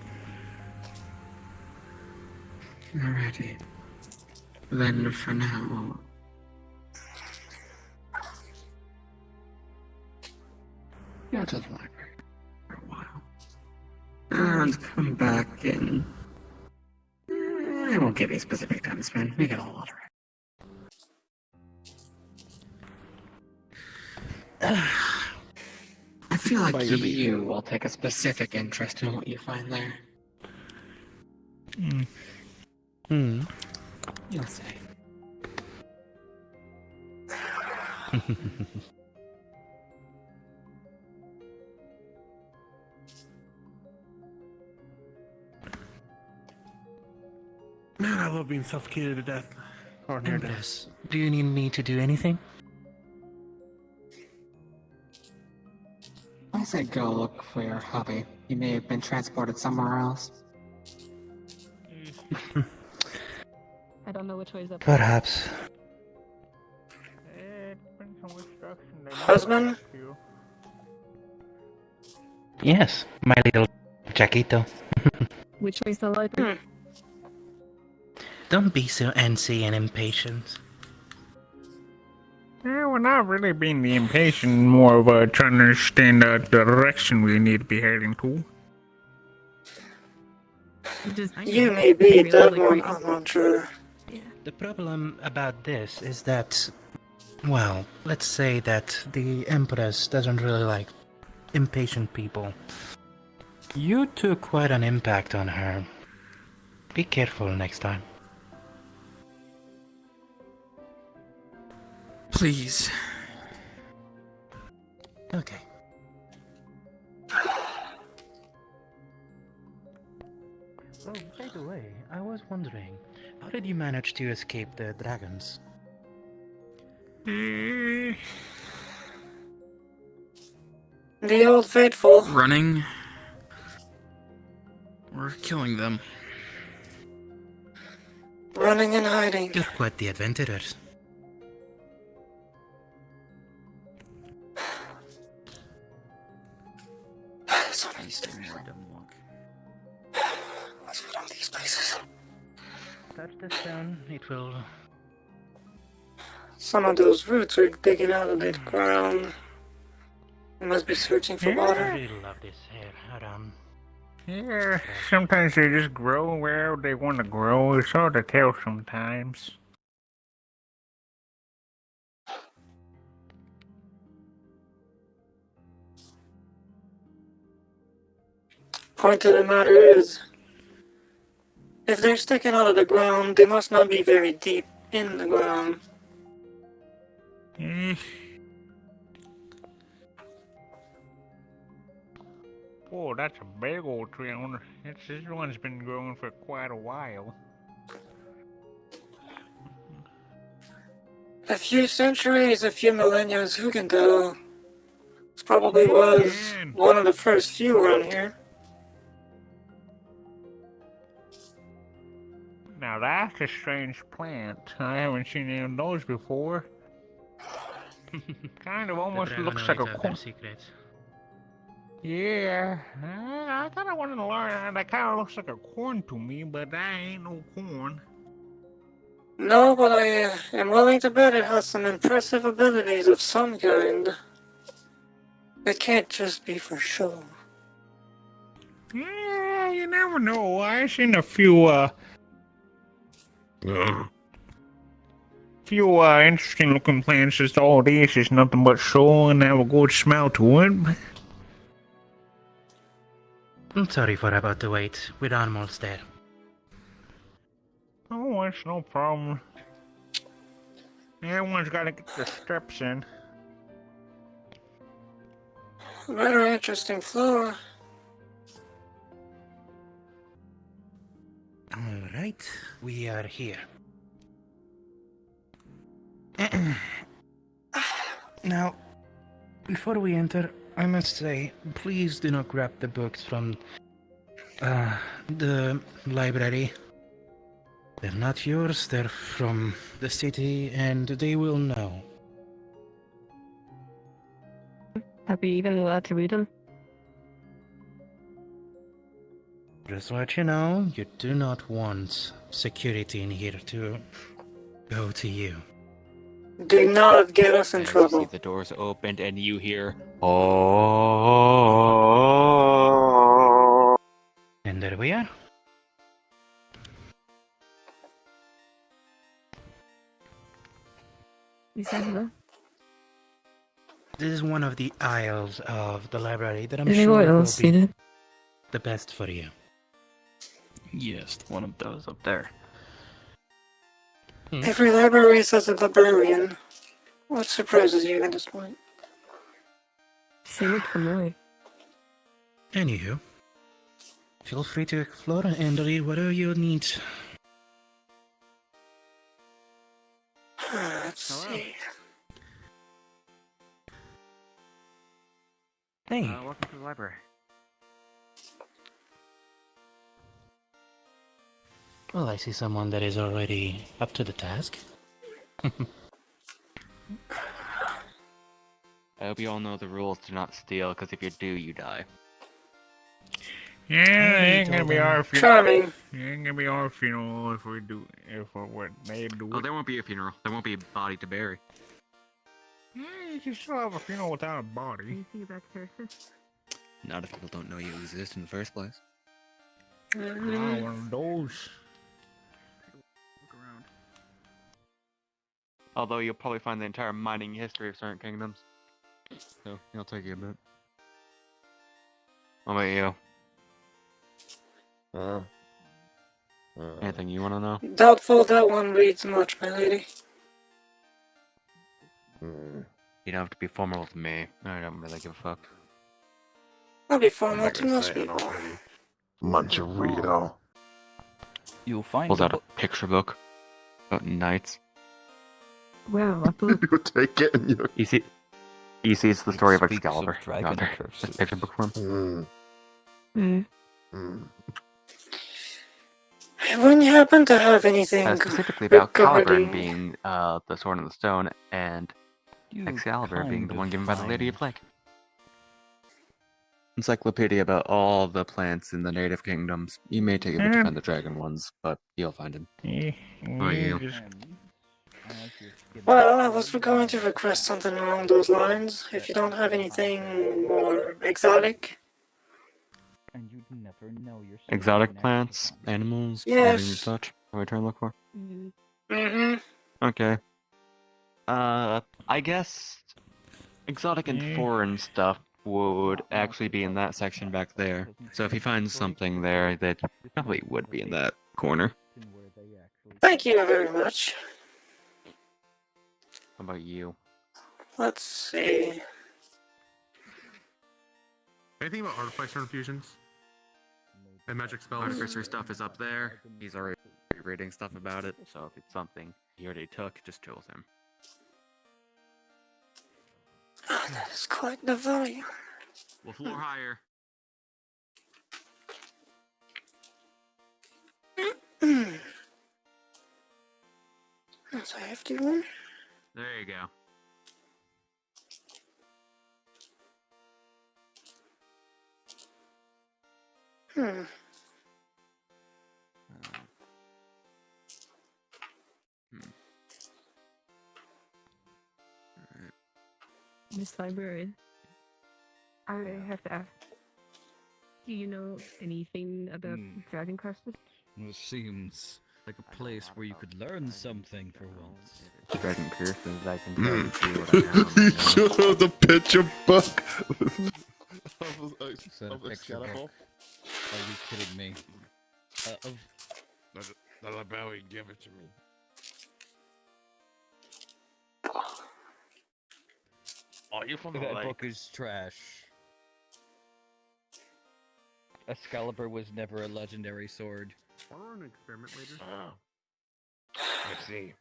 Alrighty. Then for now, go to the library for a while. And come back in. I won't give you a specific time to spend. We got a lot of I feel like you will take a specific interest in what you find there. You'll see. love being suffocated to death. Or near death. Empress, do you need me to do anything? I said go look for your hubby. He may have been transported somewhere else. I don't know which way is up. Perhaps. Husband? Yes, my little Jaquito. Which way's the library? Don't be so antsy and impatient. Yeah, we're not really being the impatient, more of trying to understand the direction we need to be heading to. You may be that one, I'm not sure. The problem about this is that, well, let's say that the Empress doesn't really like impatient people. You took quite an impact on her. Be careful next time. Please. Okay. Oh, by the way, I was wondering, how did you manage to escape the dragons? The old faithful. Running. We're killing them. Running and hiding. You're quite the adventurers. Let's put on these places. Touch this down, it will... Some of those roots are digging out of the ground. They must be searching for I water. really love this hair, Aram. Yeah, sometimes they just grow where they want to grow. It's hard to tell sometimes. Point of the matter is, if they're sticking out of the ground, they must not be very deep in the ground. Oh, that's a big old tree. This one's been growing for quite a while. A few centuries, a few millennia, who can tell? This probably was one of the first few around here. Now that's a strange plant. I haven't seen any of those before. Kind of almost looks like a corn. Yeah, I kind of wanted to learn. That kind of looks like a corn to me, but that ain't no corn. No, but I am willing to bet it has some impressive abilities of some kind. It can't just be for show. Yeah, you never know. I've seen a few, interesting looking plants. Just all this is nothing but show and have a good smell to it. I'm sorry for about the wait. We're almost there. Oh, it's no problem. Everyone's got to get their steps in. Very interesting floor. Alright, we are here. Now, before we enter, I must say, please do not grab the books from the library. They're not yours, they're from the city, and they will know. Are we even allowed to read them? Just to let you know, you do not want security in here to go to you. Do not get us in As you trouble. see the doors opened and you hear, oh. And there we are. Is that enough? This is one of the aisles of the library that I'm Anyone sure will else see be it? the best for you. Yes, one of those up there. Every library says a librarian. What surprises you at this point? She looked familiar. Anywho, feel free to explore and read whatever you need. Let's see. Hey. Welcome to the library. Well, I see someone that is already up to the task. I hope you all know the rules to not steal, because if you do, you die. Yeah, it ain't gonna be our funeral. Charming. It ain't gonna be our funeral if we do, if what they do. Oh, there won't be a funeral. There won't be a body to bury. Yeah, you can still have a funeral without a body. Not if people don't know you exist in the first place. One of those. Look around. Although you'll probably find the entire mining history of certain kingdoms. So, it'll take you a bit. What about you? Anything you want to know? Doubtful that one reads much, my lady. You don't have to be formal with me. I don't really give a fuck. I'll be formal to most people. Mancherito. You'll find Pulls a out a book. picture book about knights. Well, I believe You take it and you. You see, it's the story of Speaks of Excalibur. dragon Out there. curses. This picture book for him. When you happen to have anything Specifically about Caliburn regarding... being the sword and the stone, and Excalibur being the one given by the Lady of Lake. Encyclopedia about all the plants in the native kingdoms. You may take it to defend the dragon ones, but you'll find him. How about you? Well, I was going to request something along those lines, if you don't have anything more exotic. And you'd never know you're Exotic plants, animals, Yes. anything of such. What are we trying to look for? Mm-hmm. Okay. I guess exotic and foreign stuff would actually be in that section back there. So if he finds something there, that probably would be in that corner. Thank you very much. How about you? Let's see. Anything about artificer infusions? And magic spells? Artificer stuff is up there. He's already reading stuff about it, so if it's something he already took, just chill with him. Oh, that is quite the volume. Well, floor higher. That's a hefty one. There you go. Miss Librarian, I have to ask. Do you know anything about dragon curses? It seems like a place where you could learn something for once. Dragon pierces, I can tell you see what I have. You should have the picture book. Is that a picture book? Are you kidding me? The librarian give it to me. Are you from the That lake? book is trash. Excalibur was never a legendary sword. I'll run an experiment later. Oh. I see.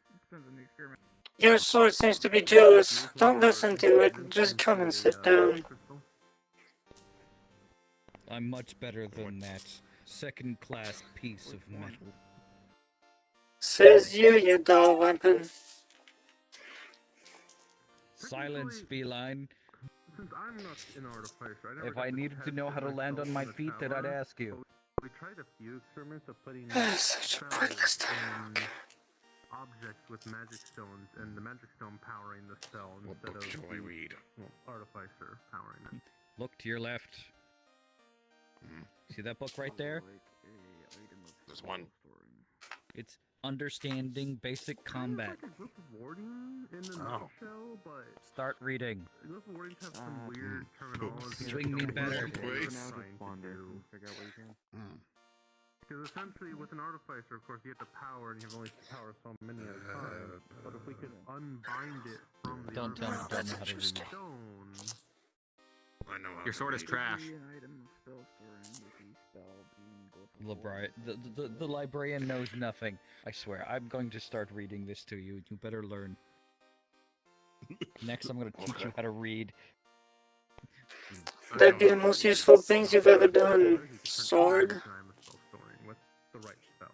Your sword seems to be jealous. Don't listen to it. Just come and sit down. I'm much better than that second-class piece of metal. Says you dull weapon. Silence, feline. Since I'm not an artificer, If I needed to know how to land on my feet, then I'd ask you. We tried a few experiments of putting Such a pointless talk. objects with magic stones, and the magic stone powering the spell instead of artificer powering it. Look to your left. See that book right there? This one. It's Understanding Basic Combat. Warding in the nutshell, but Start reading. wardings have some weird terminology. Swing me better. Because essentially, with an artificer, of course, you have the power, and you have only power so many at a time. But if we could unbind it from the Don't tell me you don't know how to read. stone, I know how Your sword is trash. The librarian knows nothing. I swear. I'm going to start reading this to you. You better learn. Next, I'm going to teach you how to read. That'd be the most useful things you've ever done, sword. What's the right spell?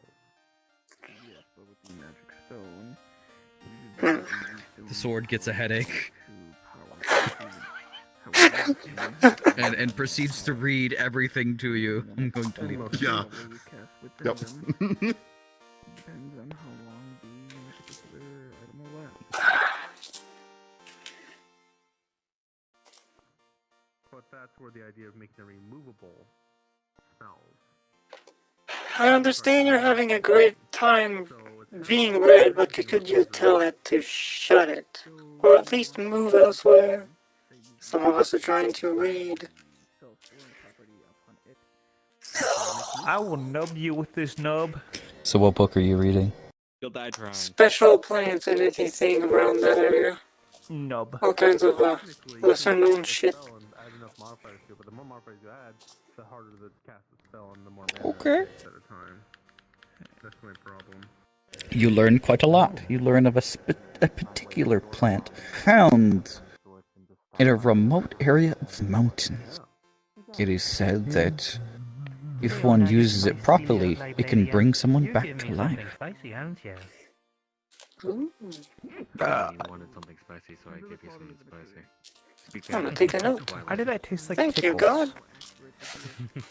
Yes, but with the magic stone, The sword gets a headache. and proceeds to read everything to you. I'm going to leave. Yeah. Yep. Depends on how long the particular item will last. But that's where the idea of making a removable spells. I understand you're having a great time being read, but could you tell it to shut it? Or at least move elsewhere? Some of us are trying to read. I will nub you with this nub. So what book are you reading? You'll die trying. Special plants and anything around that area. Nub. All kinds of lesser known shit. Add enough modifiers to it, but the more modifiers you add, the harder to cast the spell and the more mana Okay. it takes at a time. That's my problem. You learn quite a lot. You learn of a particular plant found in a remote area of the mountains. It is said that if one uses it properly, it can bring someone back to life. I wanted something spicy, so I gave you something spicy. I'm gonna take a note. Why did that taste like Thank you, pickles? God.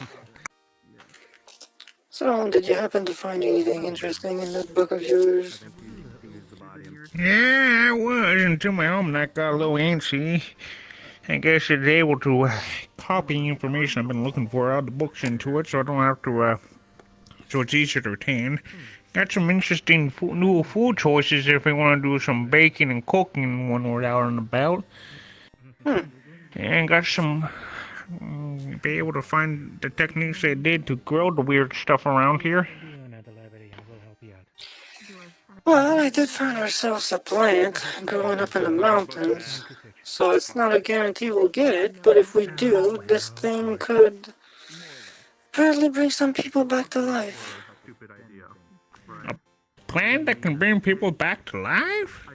So, did you happen to find anything interesting in that book of yours? Yeah, I was until my almanac got a little antsy. I guess it's able to copy information I've been looking for out of the books into it, so I don't have to, so it's easier to retain. Got some interesting new food choices if we want to do some baking and cooking when we're out and about. And got some, be able to find the techniques they did to grow the weird stuff around here. Well, I did find ourselves a plant growing up in the mountains, so it's not a guarantee we'll get it, but if we do, this thing could apparently bring some people back to life. A plant that can bring people back to life?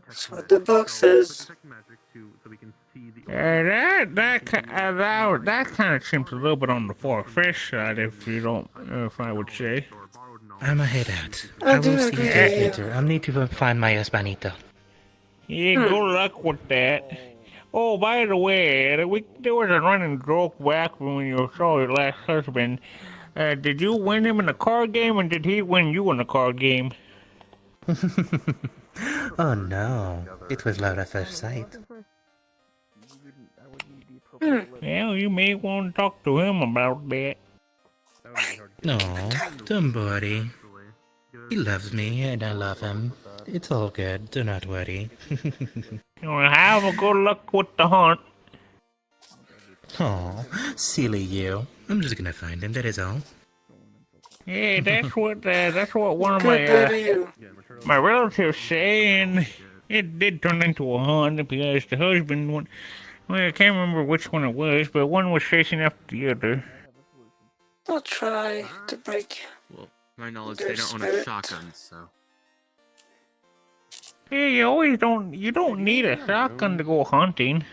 That's what the book says. That kind of seems a little bit on the far-fetched side, if I would say. I'ma head out. I I will do see you agree. guys later. I need to find my Espanito. Yeah, good luck with that. Oh, by the way, there was a running joke back when you saw your last husband. Did you win him in a card game, and did he win you in a card game? Oh no, it was love at first sight. Well, you may want to talk to him about that. No, don't worry. He loves me and I love him. It's all good, do not worry. Well, have a good luck with the hunt. Oh, silly you. I'm just gonna find him, that is all. Yeah, that's what one of Good day to you. my relatives say, and it did turn into a hunt because the husband went. Well, I can't remember which one it was, but one was chasing after the other. I'll try to break. Well, to my knowledge, Their they don't own a spirit. shotgun, so. Yeah, you don't need a shotgun to go hunting.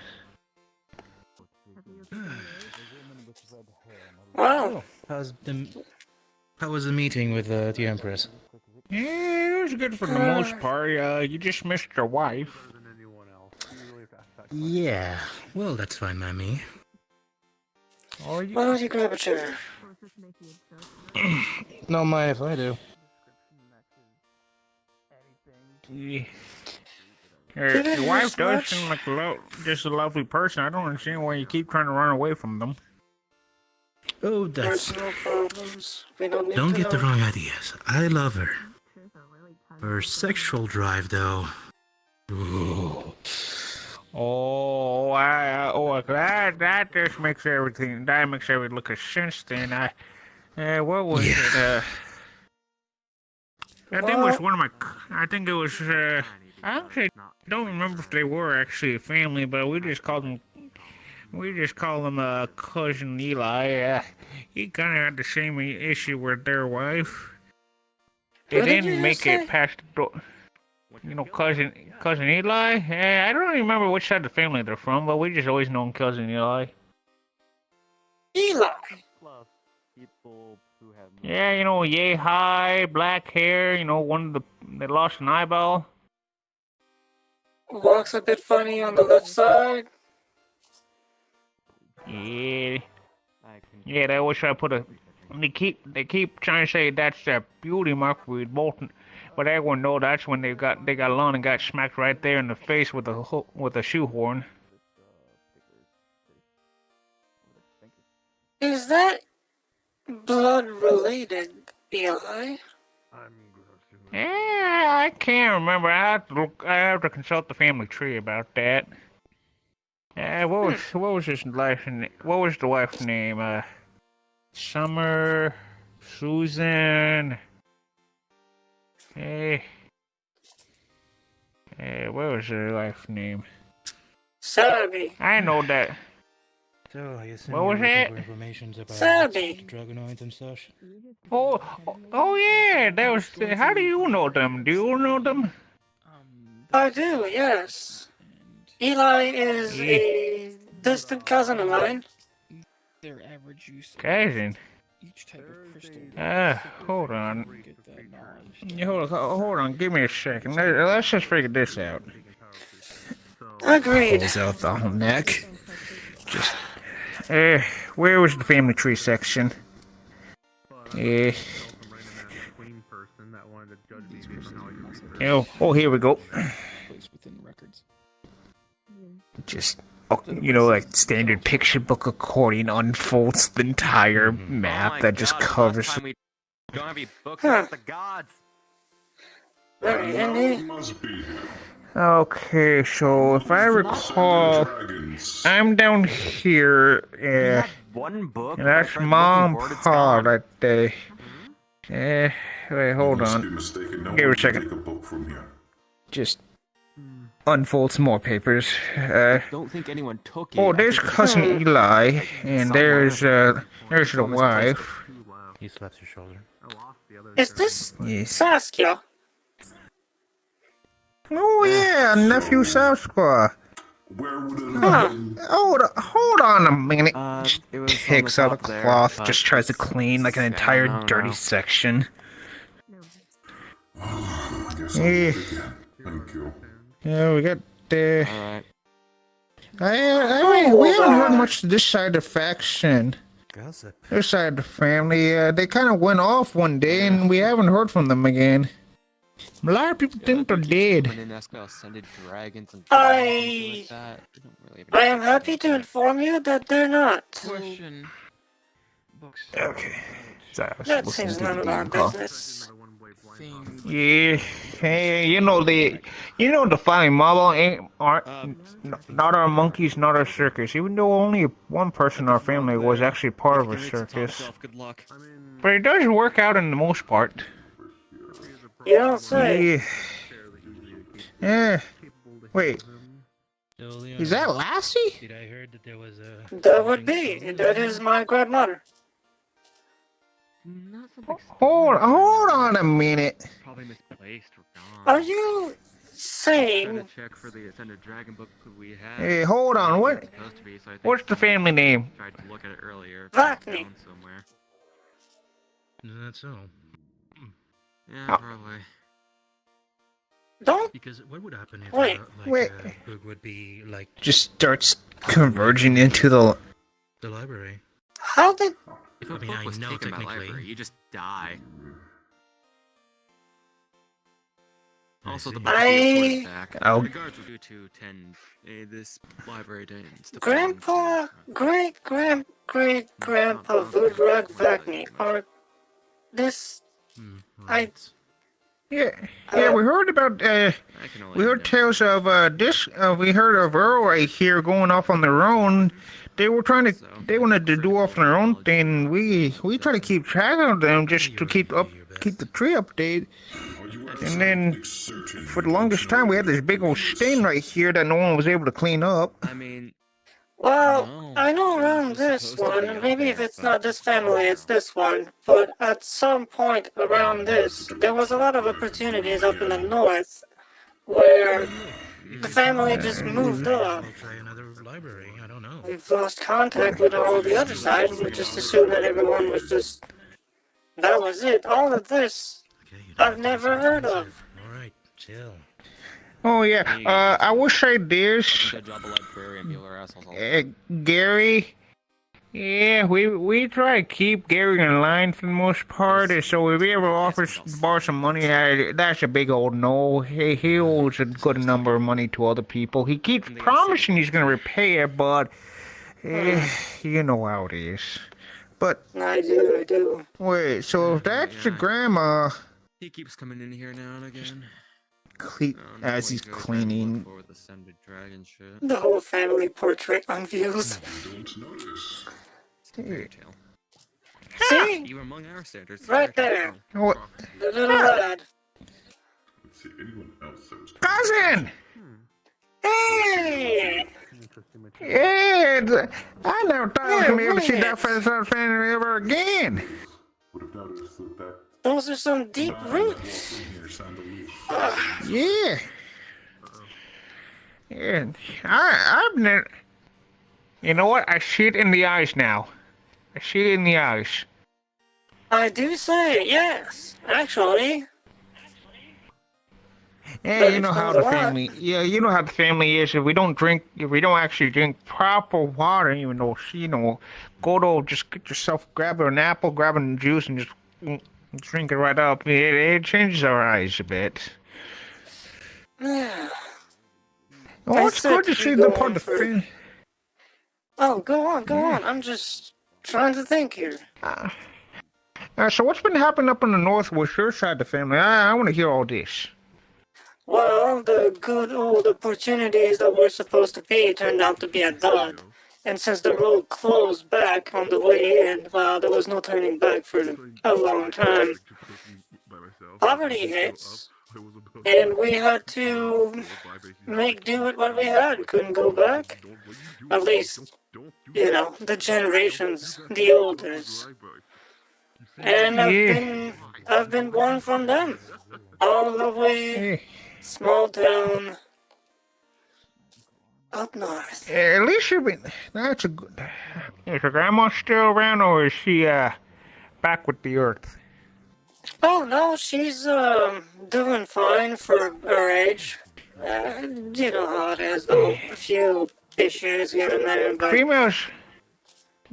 Wow. How was the meeting with the Empress? Yeah, it was good for the most part. You just missed your wife. Yeah, well, that's fine by me. Oh, Why don't you grab a chair? No mind if I do. Yeah. Did I Your hear wife does much? seem like just a lovely person. I don't understand why you keep trying to run away from them. Oh, that's... Personal problems. We don't need Don't to get the know. wrong ideas. I love her. Her sexual drive, though. Ooh. Oh, that just makes everything. That makes everything look a sense. Then what was it? I think it was one of my. I think it was. I actually don't remember if they were actually a family, but we just called them. We just call him Cousin Eli. He kind of had the same issue with their wife. They What did didn't you make say? it past the door. You know, cousin Eli? I don't remember which side of the family they're from, but we just always know him Cousin Eli. Eli. Yeah, you know, yay high, black hair, you know, one of they lost an eyeball. Walks a bit funny on the left side. Yeah. Yeah, they always try to put a. They keep trying to say that's a beauty mark with Bolton, but everyone know that's when they got along and got smacked right there in the face with a shoehorn. Is that blood related, Eli? Yeah, I can't remember. I have to consult the family tree about that. What was his life? What was the wife's name? Summer, Susan. What was her wife's name? Sabi. I know that. So, I assume What was you're looking it? for information about Sabi. Dragonoids and such? Oh yeah, that was. How do you know them? Do you know them? I do, yes. Eli is a distant cousin of mine. Their average use of Cousin. each type of crystal. Hold on. Get that knowledge. Yeah, hold on. Give me a second. Let's just figure this out. Agreed. Pulls out the whole neck. Just. Where was the family tree section? Oh, here we go. Within records. Just, you know, like standard picture book accordion unfolds the entire map that just covers. We don't have any books Huh. about the gods. Very handy. Okay, so if I recall, I'm down here. One book. And that's Mom and Pa right there. Wait, hold on. Give me a second. Just unfold some more papers. Don't think anyone took it. Oh, there's cousin Eli, and there's the wife. He slaps your shoulder. Is this Yes. Saskia? Oh yeah, nephew Sasquatch. Huh. Hold on a minute. Just it was on takes the out a top there, cloth, but just tries to clean like an it's- entire I don't dirty know. section. Yeah. Yeah, we got the. Alright. We haven't heard much to this side of the faction. Gossip. This side of the family, they kind of went off one day, and we haven't heard from them again. A lot of people think they're dead. I am happy to inform you that they're not. Question. Okay. So, That seems none of our business. Yeah, hey, you know the flying marble aren't not our monkeys, not our circus. Even though only one person in our family was actually part of a circus, Good luck. but it does work out in the most part. You don't say. Yeah. Yeah. Wait, is that Lassie? Did I heard that there was a... That would be. That is my grandmother. Hold on a minute. Probably misplaced or gone. Are you saying? Check for the ascended dragon book we have. Hey, hold on. What? It's supposed to be, so I think What's the family name? tried to look at it earlier. Vak'ny. Down somewhere. Isn't that so? Yeah, Oh. probably. Don't. Because what would happen if Wait, wait. book would be like Just starts converging into the. the library? How did? If a I mean, book I was know taken by technically. library, you just die. Also, the see. book I- will be reported back. I'll- Regards due to 10. This library didn't. Grandpa, great grandpa Vudrag Vakny, or this? I. Yeah, we heard about. We heard tales of this. We heard of Earl right here going off on their own. They were trying to. They wanted to do off on their own thing. We try to keep track of them just to keep the tree updated. And then, for the longest time, we had this big old stain right here that no one was able to clean up. I mean, Well, I know around this one, and maybe if it's not this family, it's this one, but at some point around this, there was a lot of opportunities up in the north where the family just moved off. I'll try another library. I don't know. We've lost contact with all the other side, and we just assumed that everyone was just... That was it. All of this, I've never heard of. All right, chill. Oh yeah, I will say this, Gary. Yeah, we try to keep Gary in line for the most part. So if he ever offers to borrow some money, that's a big old no. He owes a good number of money to other people. He keeps promising he's gonna repay it, but you know how it is. But I do. Wait, so if that's your grandma, He keeps coming in here now and again. as he's cleaning. The whole family portrait on views. Fairy tale. See? Even among our standards. Right there. What? The little lad. Cousin! Hey! Yeah, I never thought I was gonna be able to see that family ever again. Those are some deep roots. Yeah. Yeah, I've never. You know what? I see it in the eyes now. I see it in the eyes. I do say, yes. Actually. Yeah, you know how the family. Yeah, you know how the family is. If we don't actually drink proper water, even though go to just get yourself, grab an apple, grab a juice, and just drink it right up. It changes our eyes a bit. Yeah. Well, it's good to see the part of the family. Oh, go on. I'm just trying to think here. So what's been happening up in the north with your side of the family? I want to hear all this. Well, the good old opportunities that were supposed to be turned out to be a dud. And since the road closed back on the way in, well, there was no turning back for a long time. Poverty hits, and we had to make do with what we had. Couldn't go back. At least, the generations, the elders. And I've been one from them. All the way, small town, up north. At least you've been. That's a good. Is your grandma still around, or is she back with the earth? Oh no, she's doing fine for her age. You know how it is, though. A few issues here and there, but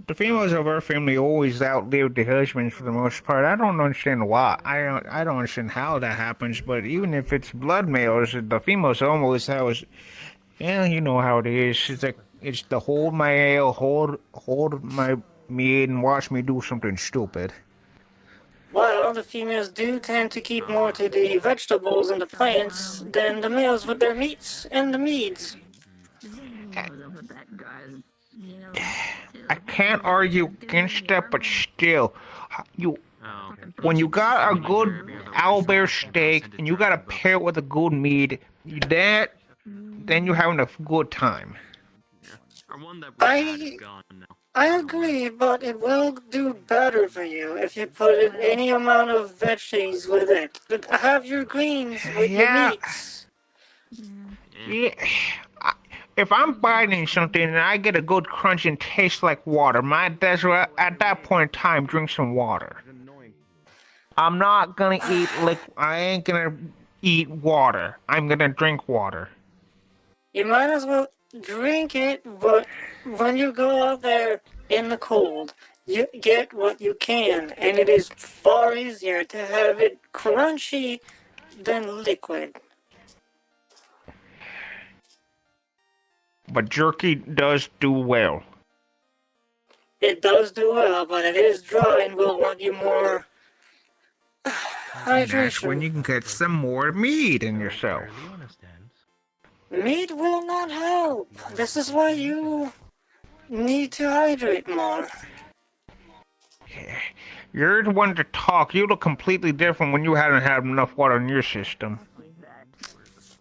The females of our family always outlived the husbands for the most part. I don't understand why. I don't understand how that happens. But even if it's blood males, the females almost always. Yeah, you know how it is. It's to hold my ale, hold my meat, and watch me do something stupid. Well, the females do tend to keep more to the vegetables and the plants than the males with their meats and the meats. I can't argue against that, but still, when you got a good owlbear steak and you got to pair it with a good meat, then you're having a good time. I agree, but it will do better for you if you put in any amount of veggies with it. But have your greens with your meats. Yeah. If I'm biting something and I get a good crunch and taste like water, at that point in time, drink some water. I'm not gonna eat I ain't gonna eat water. I'm gonna drink water. You might as well drink it, but when you go out there in the cold, you get what you can, and it is far easier to have it crunchy than liquid. But jerky does do well. It does do well, but it is dry and will want you more hydration. That's when you can get some more meat in yourself. Meat will not help. This is why you need to hydrate more. You're the one to talk. You look completely different when you haven't had enough water in your system.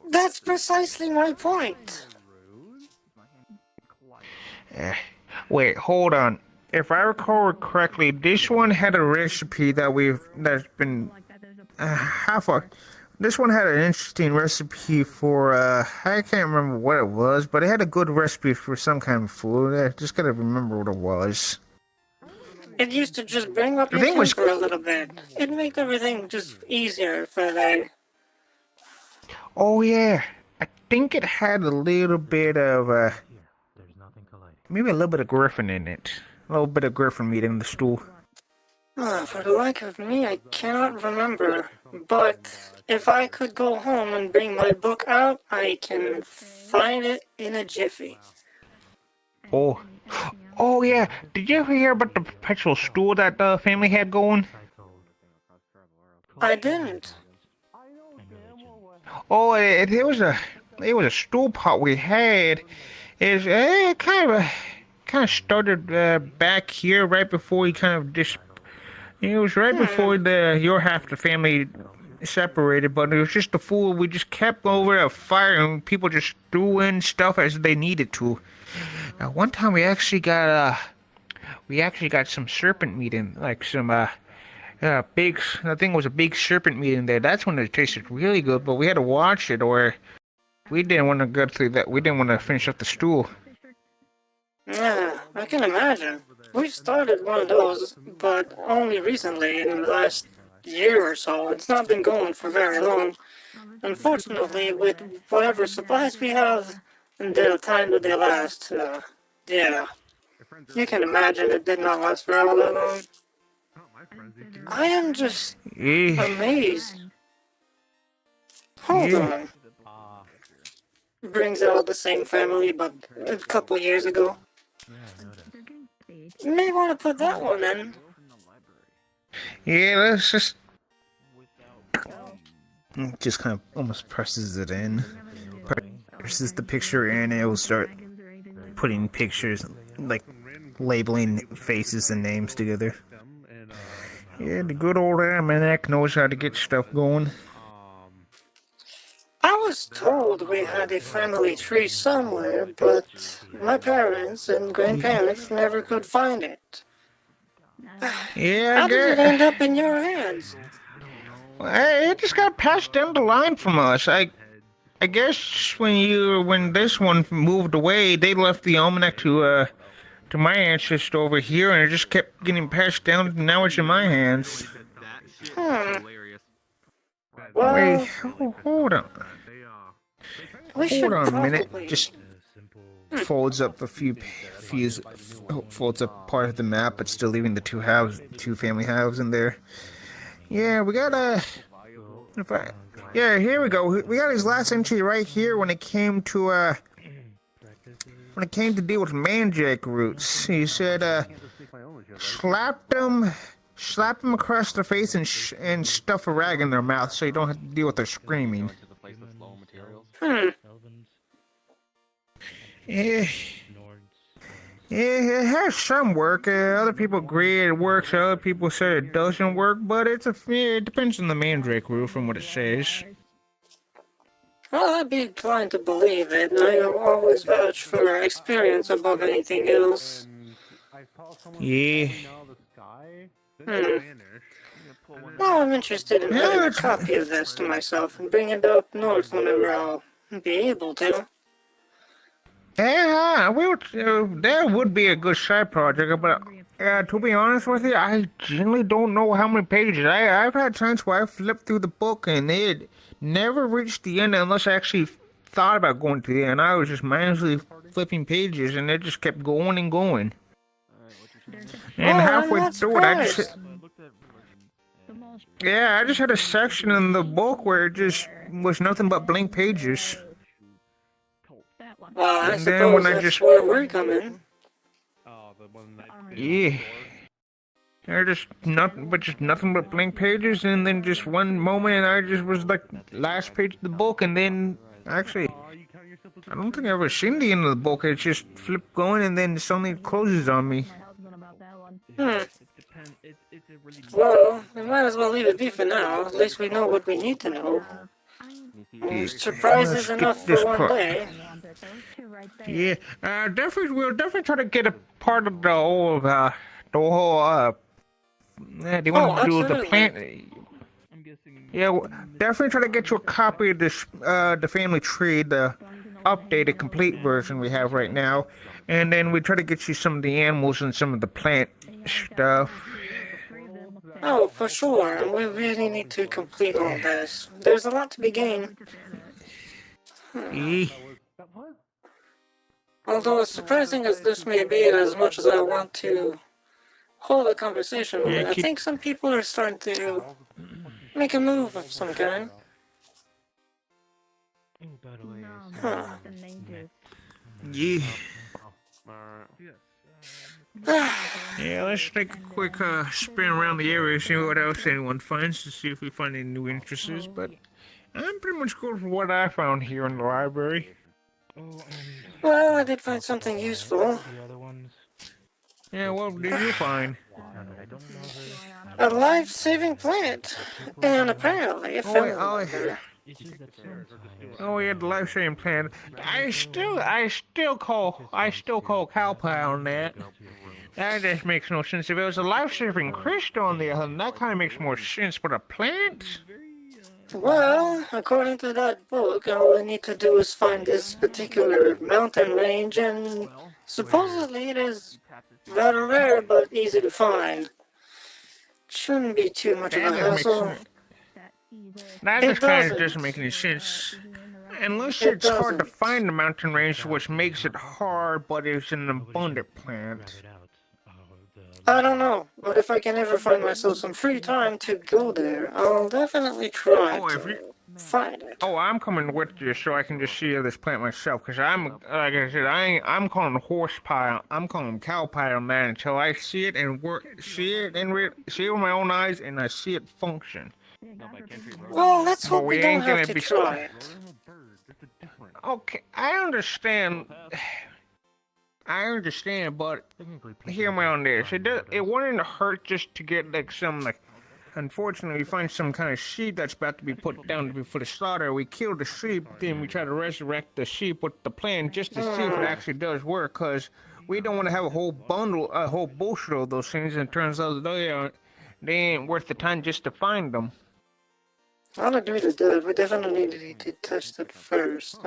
That's precisely my point. Wait, hold on. If I recall correctly, this one had a recipe that's been half a. This one had an interesting recipe for I can't remember what it was, but it had a good recipe for some kind of food. I just gotta remember what it was. It used to just bring up I your think it was. temper a little bit. It made everything just easier for like. Oh yeah, I think it had a little bit of maybe a little bit of griffin in it. A little bit of griffin meat in the stew. For the life of me, I cannot remember. But if I could go home and bring my book out, I can find it in a jiffy. Oh. Oh yeah, did you ever hear about the perpetual stool that the family had going? I didn't. Oh, it was a stool pot we had. It kind of started back here right before you kind of It was right before your half of the family separated, but it was just a fool. We just kept over a fire and people just threw in stuff as they needed to. One time we actually got some serpent meat in, like some big. I think it was a big serpent meat in there. That's when it tasted really good. But we had to watch it, or we didn't want to go through that. We didn't want to finish up the stew. Yeah, I can imagine. We started one of those, but only recently, in the last year or so. It's not been going for very long. Unfortunately, with whatever supplies we have and the time that they last, yeah. You can imagine it did not last for all that long. I am just amazed. Hold on. Brings out the same family, but a couple years ago. You may want to put that one in. Yeah, let's just kind of almost presses it in. Presses the picture in, and it will start putting pictures, like labeling faces and names together. Yeah, the good old almanac knows how to get stuff going. I was told we had a family tree somewhere, but my parents and grandparents never could find it. Yeah, How did it end up in your hands? It just got passed down the line from us. I guess when this one moved away, they left the almanac to my ancestor over here, and it just kept getting passed down, and now it's in my hands. Well, wait, hold on. Hold on a minute. Just folds up folds up part of the map, but still leaving the two family houses in there. Yeah, we got yeah, here we go. We got his last entry right here when it came to deal with mandrake roots. He said slapped them across the face and stuff a rag in their mouth so you don't have to deal with their screaming. Yeah, it has some work. Other people agree it works. Other people say it doesn't work. But it depends on the mandrake root, from what it says. Well, I'd be inclined to believe it. I always vouch for experience above anything else. Yeah. Well, I'm interested in having a copy of this to myself and bring it up north whenever I'll be able to. Yeah, that would be a good side project, but to be honest with you, I generally don't know how many pages. I've had times where I flipped through the book and it never reached the end unless I actually thought about going to the end. I was just mindlessly flipping pages and it just kept going and going. And halfway through it, I just had a section in the book where it just was nothing but blank pages. Well, I suppose that's where we're coming. Yeah. They're just nothing but blank pages, and then just one moment, and I just was like last page of the book, and then actually, I don't think I've ever seen the end of the book. It just flipped going, and then suddenly closes on me. Well, we might as well leave it be for now. At least we know what we need to know. Surprises enough for one day. Yeah, we'll definitely try to get a part of the they want to do the absolutely. plant. Yeah, definitely try to get you a copy of this, the family tree, the updated, complete version we have right now, and then we try to get you some of the animals and some of the plant stuff. Oh, for sure. And we really need to complete all this. There's a lot to be gained. Although as surprising as this may be, as much as I want to hold a conversation with it, I think some people are starting to make a move of some kind. Huh. Yeah. Yeah, let's take a quick spin around the area, see what else anyone finds, to see if we find any new interests, but I'm pretty much good for what I found here in the library. Well, I did find something useful. Yeah, what did you find? A life-saving plant. And apparently it fell in there. Oh, yeah, the life-saving plant. I still call cow pie on that. That just makes no sense. If it was a life-saving crystal on the other hand, that kind of makes more sense. But a plant? Well, according to that book, all I need to do is find this particular mountain range, and supposedly it is rather rare but easy to find. Shouldn't be too much of a hassle. That just kind of doesn't make any sense. Unless it's hard to find the mountain range, which makes it hard, but it's an abundant plant. I don't know, but if I can ever find myself some free time to go there, I'll definitely try to find it. Oh, I'm coming with you so I can just see this plant myself. Cause I'm, like I said, I'm calling horse pie. I'm calling cow pie on that until I see it and see it with my own eyes and I see it function. Well, let's hope we don't have to try it. Okay, I understand, but hear me on this. It wouldn't hurt just to get unfortunately, we find some kind of sheep that's about to be put down for the slaughter. We kill the sheep, then we try to resurrect the sheep with the plan just to see if it actually does work, because we don't want to have a whole bullshit of those things, and it turns out they ain't worth the time just to find them. I'll agree to that. We definitely need to test it first.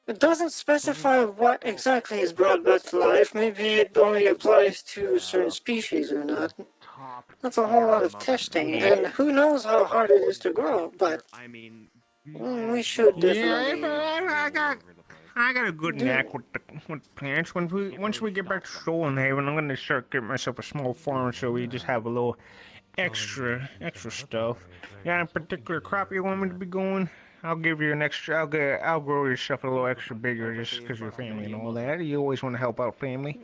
It doesn't specify what exactly is brought back to life. Maybe it only applies to certain species or not. That's a whole lot of testing, and who knows how hard it is to grow, but we should definitely... Yeah, I got a good knack with plants. Once we get back to Stolenhaven, I'm gonna start getting myself a small farm so we just have a little extra stuff. Yeah, a particular crop you want me to be going? I'll give you an extra. I'll grow your stuff a little extra bigger just because you're family and all that. You always want to help out family.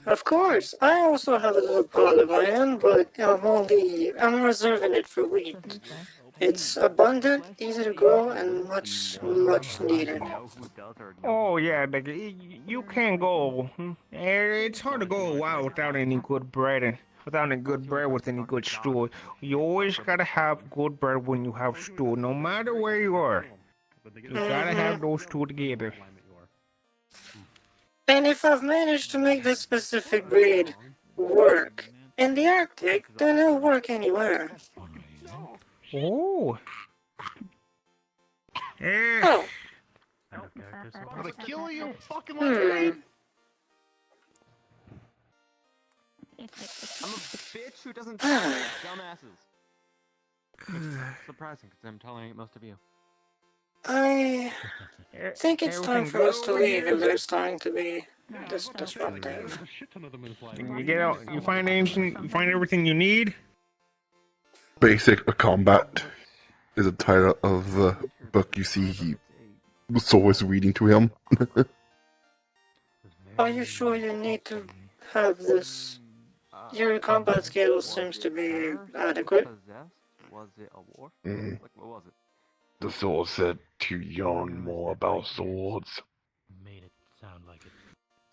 Of course, I also have a little pot of iron, but I'm reserving it for wheat. It's abundant, easy to grow, and much needed. Oh yeah, you can't go. It's hard to go a while without any good bread with any good stew. You always gotta have good bread when you have stew, no matter where you are. You gotta have those two together. And if I've managed to make this specific breed work in the Arctic, then it'll work anywhere. Oh. Yeah. Oh. I'm gonna kill you, fucking little I'm a bitch who doesn't dumbasses. Surprising, because I'm telling most of you. I think it's time for us to leave if they're starting to be disruptive. You get out. You find anything. You find everything you need. Basic combat is a title of the book you see he was always reading to him. Are you sure you need to have this? Your combat skill seems to be adequate. Was it a war? Mm. Like, what was it? The sword said to yarn more about swords.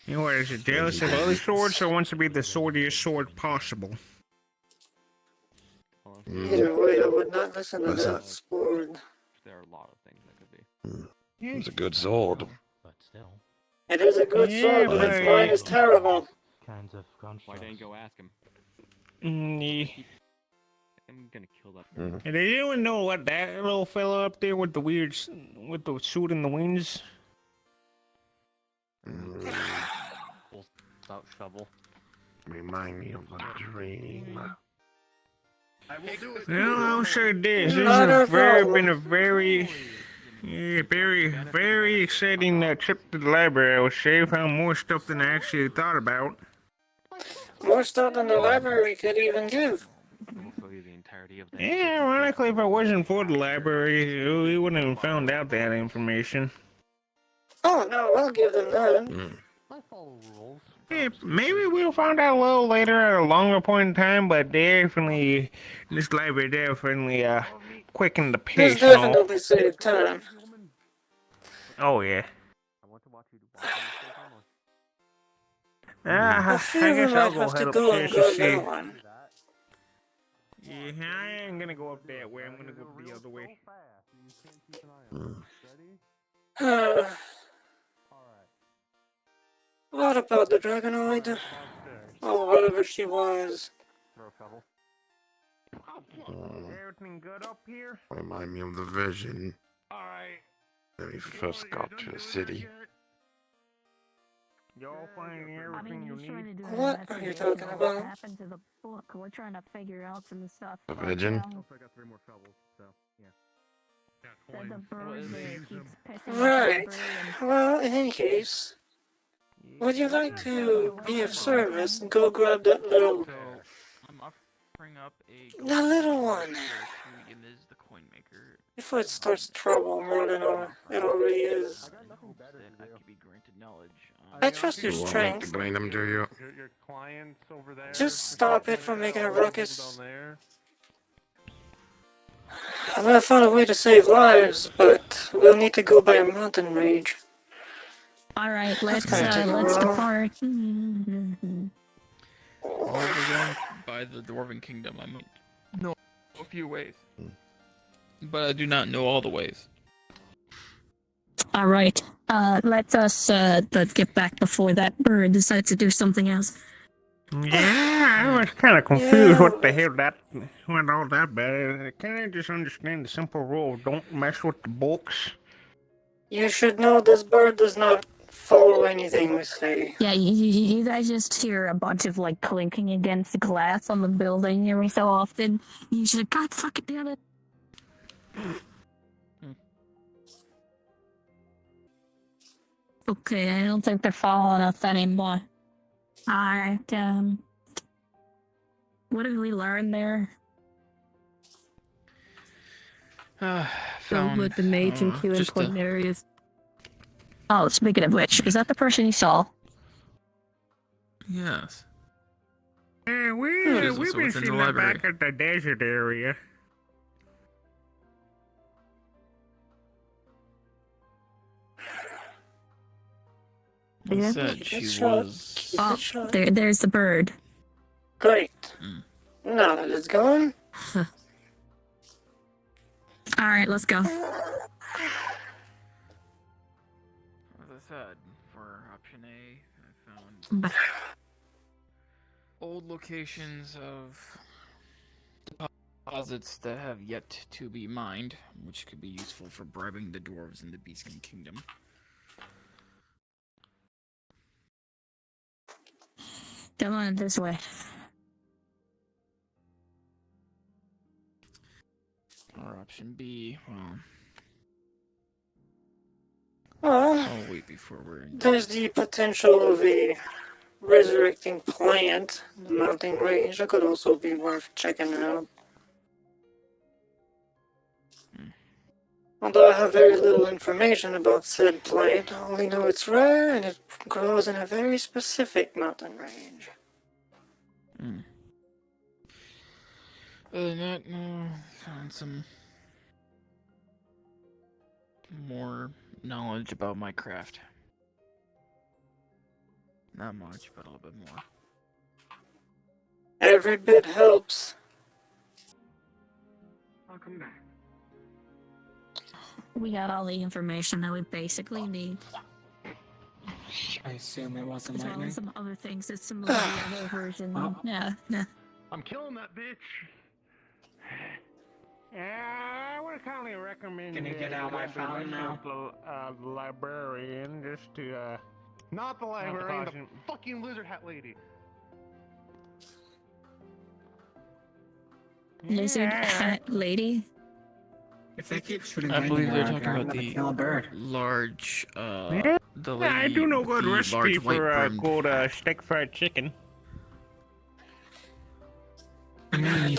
You know what, is it jealous of other swords or wants to be the swordiest sword possible? Either way, I would not listen to that sword. There are a lot of things that could be. It's a good sword. But still, It is a good sword, but its line is terrible. kinds of Why constructs. didn't you go ask him? Yeah. I'm gonna kill that. Did anyone know what that little fellow up there with the weird, with the suit and the wings? About shovel. Remind me of a dream. Well, I'll say this. This Not has a problem. been a very, very exciting trip to the library. I would say found more stuff than I actually thought about. More stuff than the library could even give. We'll show you the entirety of the. Yeah, ironically, if it wasn't for the library, we wouldn't have found out that information. Oh no, I'll give them that. I follow rules. Yeah, maybe we'll find out a little later at a longer point in time, but definitely, this library definitely quickened the This pace. and all. definitely saved time. Oh yeah. I want to watch you watch I I feel guess I I'll might go have head to go and upstairs to grab see. that one. Yeah, I ain't gonna go up that way. I'm gonna go the other way. What about the Dragonoid? Or whatever she was. Everything good up here? Remind me of the vision Alright. when we first got to the city. Y'all finding everything you need? What are you talking about? Happened to the book? We're trying to figure out some stuff. The vision? Now, I got 3 more shovels, so yeah. that the bird there keeps pissing off the Right. librarian. Well, in any case, would you like to be of service and go grab that little... I'm offering up a The little one. to Yamiz the coin maker. Before it starts trouble more than it already is. In hopes that I could be granted knowledge. I trust your You want me strength. to bring them to you? Your clients over there. Just stop it from making a ruckus. Down there. I might have found a way to save lives, but we'll need to go by a mountain range. Alright, let's gonna take a roll. depart. Well, if we're going by the Dwarven Kingdom, I know a few ways. But I do not know all the ways. Alright, let us let's get back before that bird decides to do something else. Yeah, I was kind of confused what the hell that went all that bad. Can't I just understand the simple rule of don't mess with the books? You should know this bird does not follow anything we say. Yeah, you guys just hear a bunch of like clinking against the glass on the building every so often. You should, God fucking damn it. Okay, I don't think they're following us anymore. Alright, what did we learn there? Found with the mage and Q just important areas. Oh, speaking of which, is that the person you saw? Yes. Yeah, It is we've also been within the seeing that library. back at the desert area. He Yeah, said keep she it short. was. Keep Oh, it short. there's the bird. Great. Mm. Now that it's gone, Alright, let's go. As I said, for option A, I found Bye. old locations of deposits that have yet to be mined, which could be useful for bribing the dwarves in the Beastkin Kingdom. Come on, this way. Or option B, well, well, I'll wait before we're in. there's the potential of a resurrecting plant, the mountain range. That could also be worth checking out. Although I have very little information about said plant, I only know it's rare and it grows in a very specific mountain range. Hmm. Other than that, no, found some more knowledge about my craft. Not much, but a little bit more. Every bit helps. I'll come back. We got all the information that we basically need. I assume it wasn't As well lightning. as some other things that some of the other version. Yeah. I'm killing that bitch. Yeah, I would kindly recommend. Can you get out my phone now? The librarian, just to Not the librarian, the fucking lizard hat lady. Lizard hat lady. If they keep shooting I believe they're lightning talking around about here, I'm the gonna kill a bird. large, Yeah, the I lady do know with good the recipe large for white-brimmed good steak fried chicken. I mean,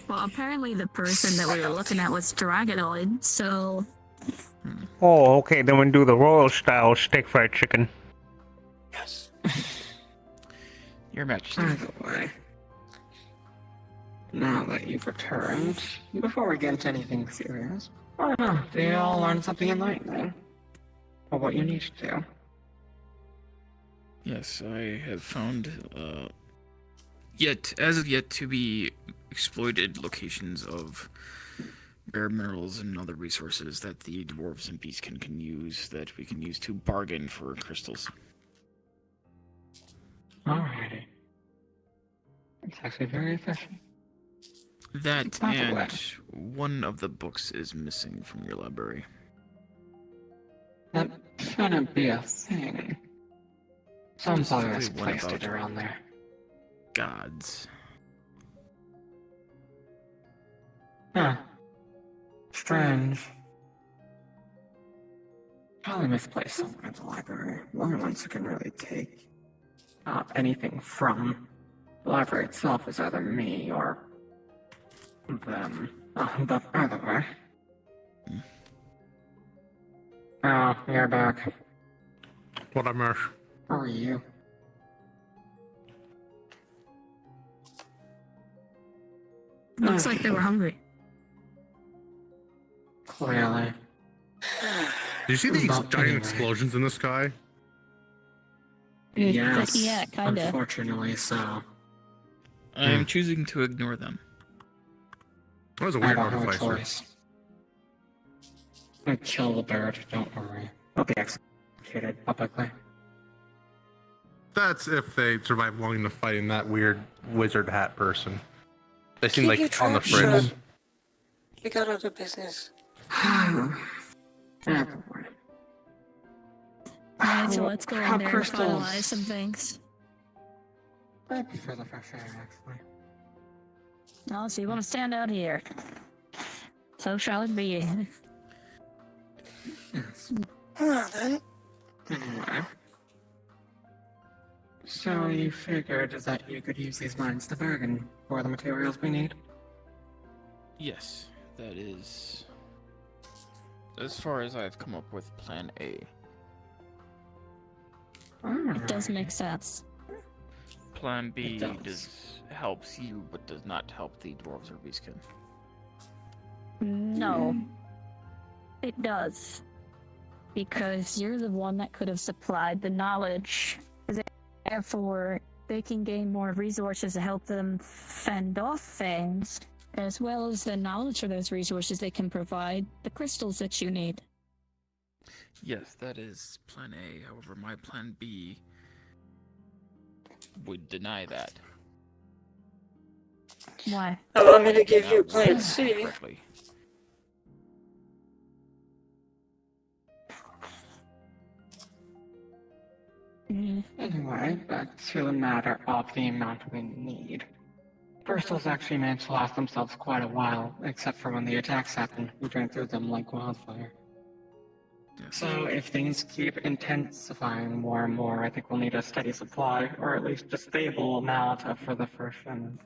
Well, apparently the person that we were looking at was Dragonoid, so. Oh, okay, then we do the royal style steak fried chicken. Your Majesty. By the way, now that you've returned, before we get into anything serious, I don't know, do you all learn something enlightening? Or what you need to do? Yes, I have found, as of yet to be exploited locations of rare minerals and other resources that the dwarves and beastkin can use, that we can use to bargain for crystals. Alrighty. It's actually very efficient. That By the and way. one of the books is missing from your library. That shouldn't be a thing. Some players Specifically one placed it about around there. Gods. Huh. Strange. Probably misplaced somewhere in the library. The only ones who can really take anything from the library itself is either me or them. But either way. Oh, you're back. What up, Marsh? How are you? Looks like they were hungry. Clearly. Did you see the Well, giant anyway. explosions in the sky? Yes. Yeah, kinda. Unfortunately so. I'm choosing to ignore them. That was a I weird don't have a artificer. choice. I kill the bird, don't worry. I'll be executed publicly. That's if they survive long enough fighting that weird wizard hat person. They seem Keep your like on the trap fringe. shut. We got other business. Alright, so let's go How in there and crystals- finalize some things. I prefer the fresh air, actually. Oh, so you want to stand out here? So shall it be. Yes. Well then. Anyway. So you figured that you could use these mines to bargain for the materials we need? Yes, that is as far as I've come up with Plan A. It does make sense. Plan B It does. helps you, but does not help the dwarves or beastkin. No. It does. Because you're the one that could have supplied the knowledge. Therefore, they can gain more resources to help them fend off things, as well as the knowledge for those resources they can provide the crystals that you need. Yes, that is Plan A. However, my Plan B would deny that. Why? I'm gonna give Not you plan worded C. correctly. Anyway, back to the matter of the amount we need. Crystals actually managed to last themselves quite a while, except for when the attacks happened. We drank through them like wildfire. So if things keep intensifying more and more, I think we'll need a steady supply, or at least a stable amount for the first shipment.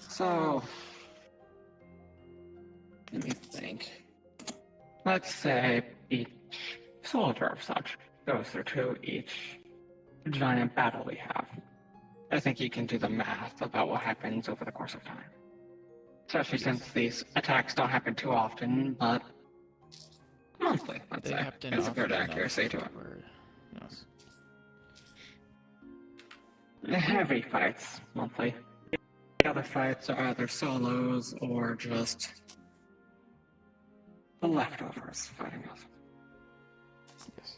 So, let me think. Let's say each soldier of such goes through to each giant battle we have. I think you can do the math about what happens over the course of time. Especially since these attacks don't happen too often, but monthly, let's They say. happen It's a often good enough accuracy to it. where- yes. The heavy fights, monthly. The other fights are either solos or just the leftovers fighting us. Yes.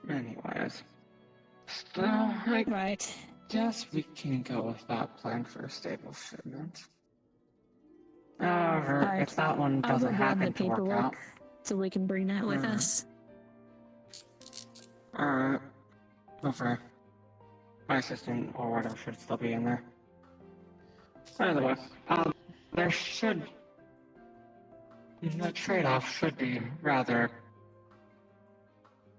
Anyways, so I guess we can go with that plan for a stable shipment. However, Alright, if that one I'll go doesn't grab the happen to work paperwork out, so we can bring that with us. alright, over. My assistant or whatever should still be in there. By the way, there should... The trade-off should be rather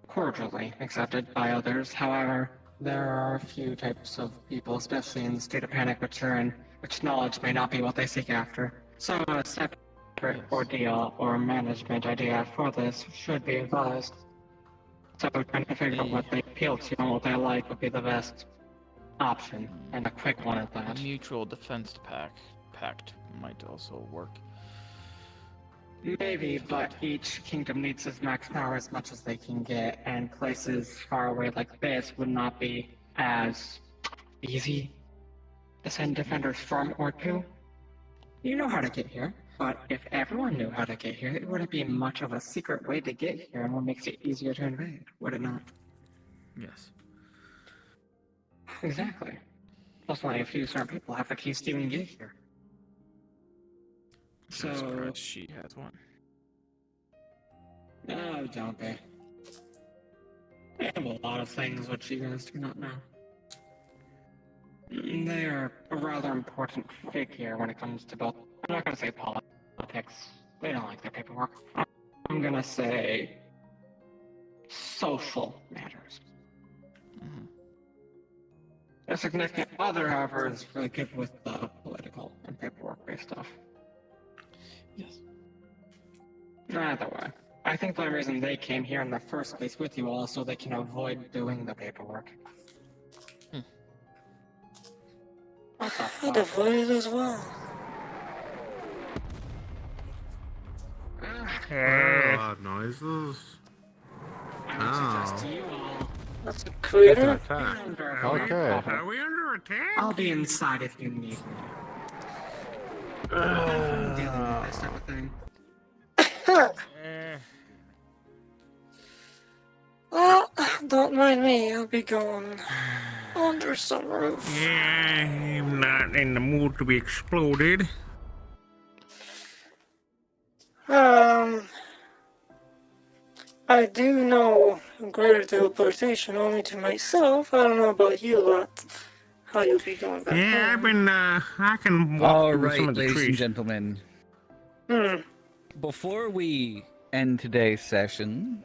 cordially accepted by others. However, there are a few types of people, especially in the state of panic, which are in which knowledge may not be what they seek after. So a separate ordeal or management idea for this should be advised. So we're trying to figure out what they appeal to and what they like would be the best option, and a quick one at that. A mutual defense pact might also work. Maybe, but each kingdom needs its max power as much as they can get, and places far away like this would not be as easy to send defenders from or to. You know how to get here, but if everyone knew how to get here, it wouldn't be much of a secret way to get here, and what makes it easier to invade, would it not? Yes. Exactly. Plus, only a few certain people have the keys to even get here. I'm surprised she has one. No, don't be. They have a lot of things which you guys do not know. They are a rather important figure when it comes to both. I'm not gonna say politics. They don't like their paperwork. I'm gonna say social matters. A significant other, however, is really good with the political and paperwork-based stuff. Yes. Either way, I think the reason they came here in the first place with you all is so they can avoid doing the paperwork. What the fuck? I'd avoid it as well. Loud noises. I would suggest you all. That's a creator. Okay. Are we under attack? I'll be inside if you need me. I'm dealing with this type of thing. Well, don't mind me. I'll be going under some roof. Yeah, I'm not in the mood to be exploded. I do know greater teleportation only to myself. I don't know about you lot. How you'll be going back Yeah, home. I can walk All through right, some of the ladies and trees. gentlemen. Before we end today's session,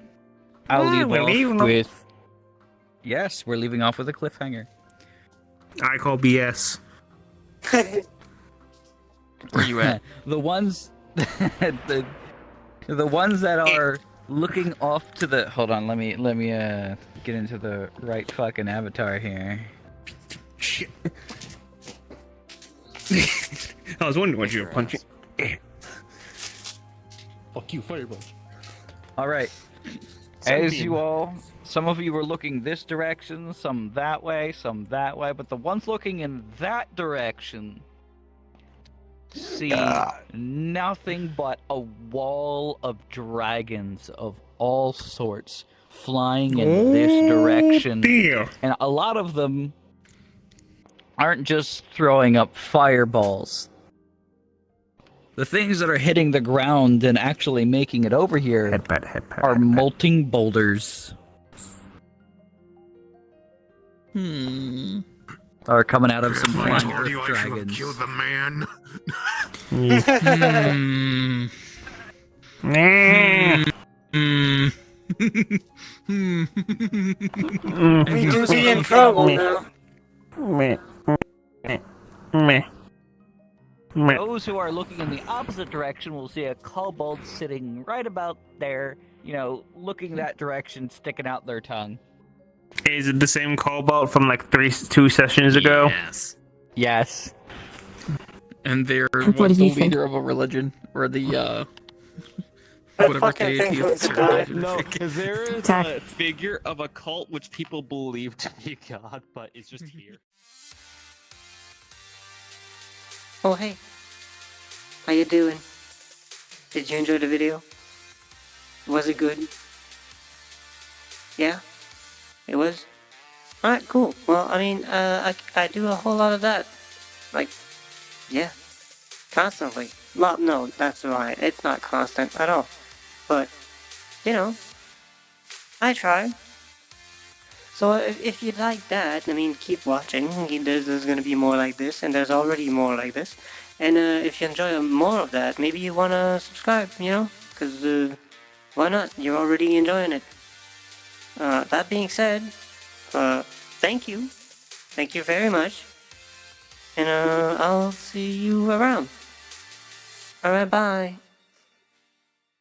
I'll leave we're off leaving with... Yes, we're leaving off with a cliffhanger. I call BS. Where you at? The ones... the ones that are looking off to the... Hold on, let me get into the right fucking avatar here. Shit. I was wondering what you were punching. Fuck you, fireball. All right. As you all, some of you were looking this direction, some that way, but the ones looking in that direction see nothing but a wall of dragons of all sorts flying in this direction. Dear. And a lot of them aren't just throwing up fireballs. The things that are hitting the ground and actually making it over here are molting boulders. Are coming out of some flying earth dragons. Kill the man. We do be in trouble now. Those who are looking in the opposite direction will see a kobold sitting right about there, looking that direction, sticking out their tongue. Is it the same cobalt from like 2 sessions ago? Yes. And they're What do the you think? leader of a religion, or the I whatever fucking deity think of it's the God. No, because there is a figure of a cult which people believe to be God, but it's just here. Oh, hey. How you doing? Did you enjoy the video? Was it good? Yeah? It was? Alright, cool. Well, I mean, I do a whole lot of that. Like, yeah. Constantly. Well, no, that's right. It's not constant at all. But, you know, I try. So if you like that, I mean, keep watching. There's gonna be more like this, and there's already more like this. And if you enjoy more of that, maybe you wanna subscribe, you know? Because, why not? You're already enjoying it. That being said, thank you. Thank you very much. And I'll see you around. Alright, bye.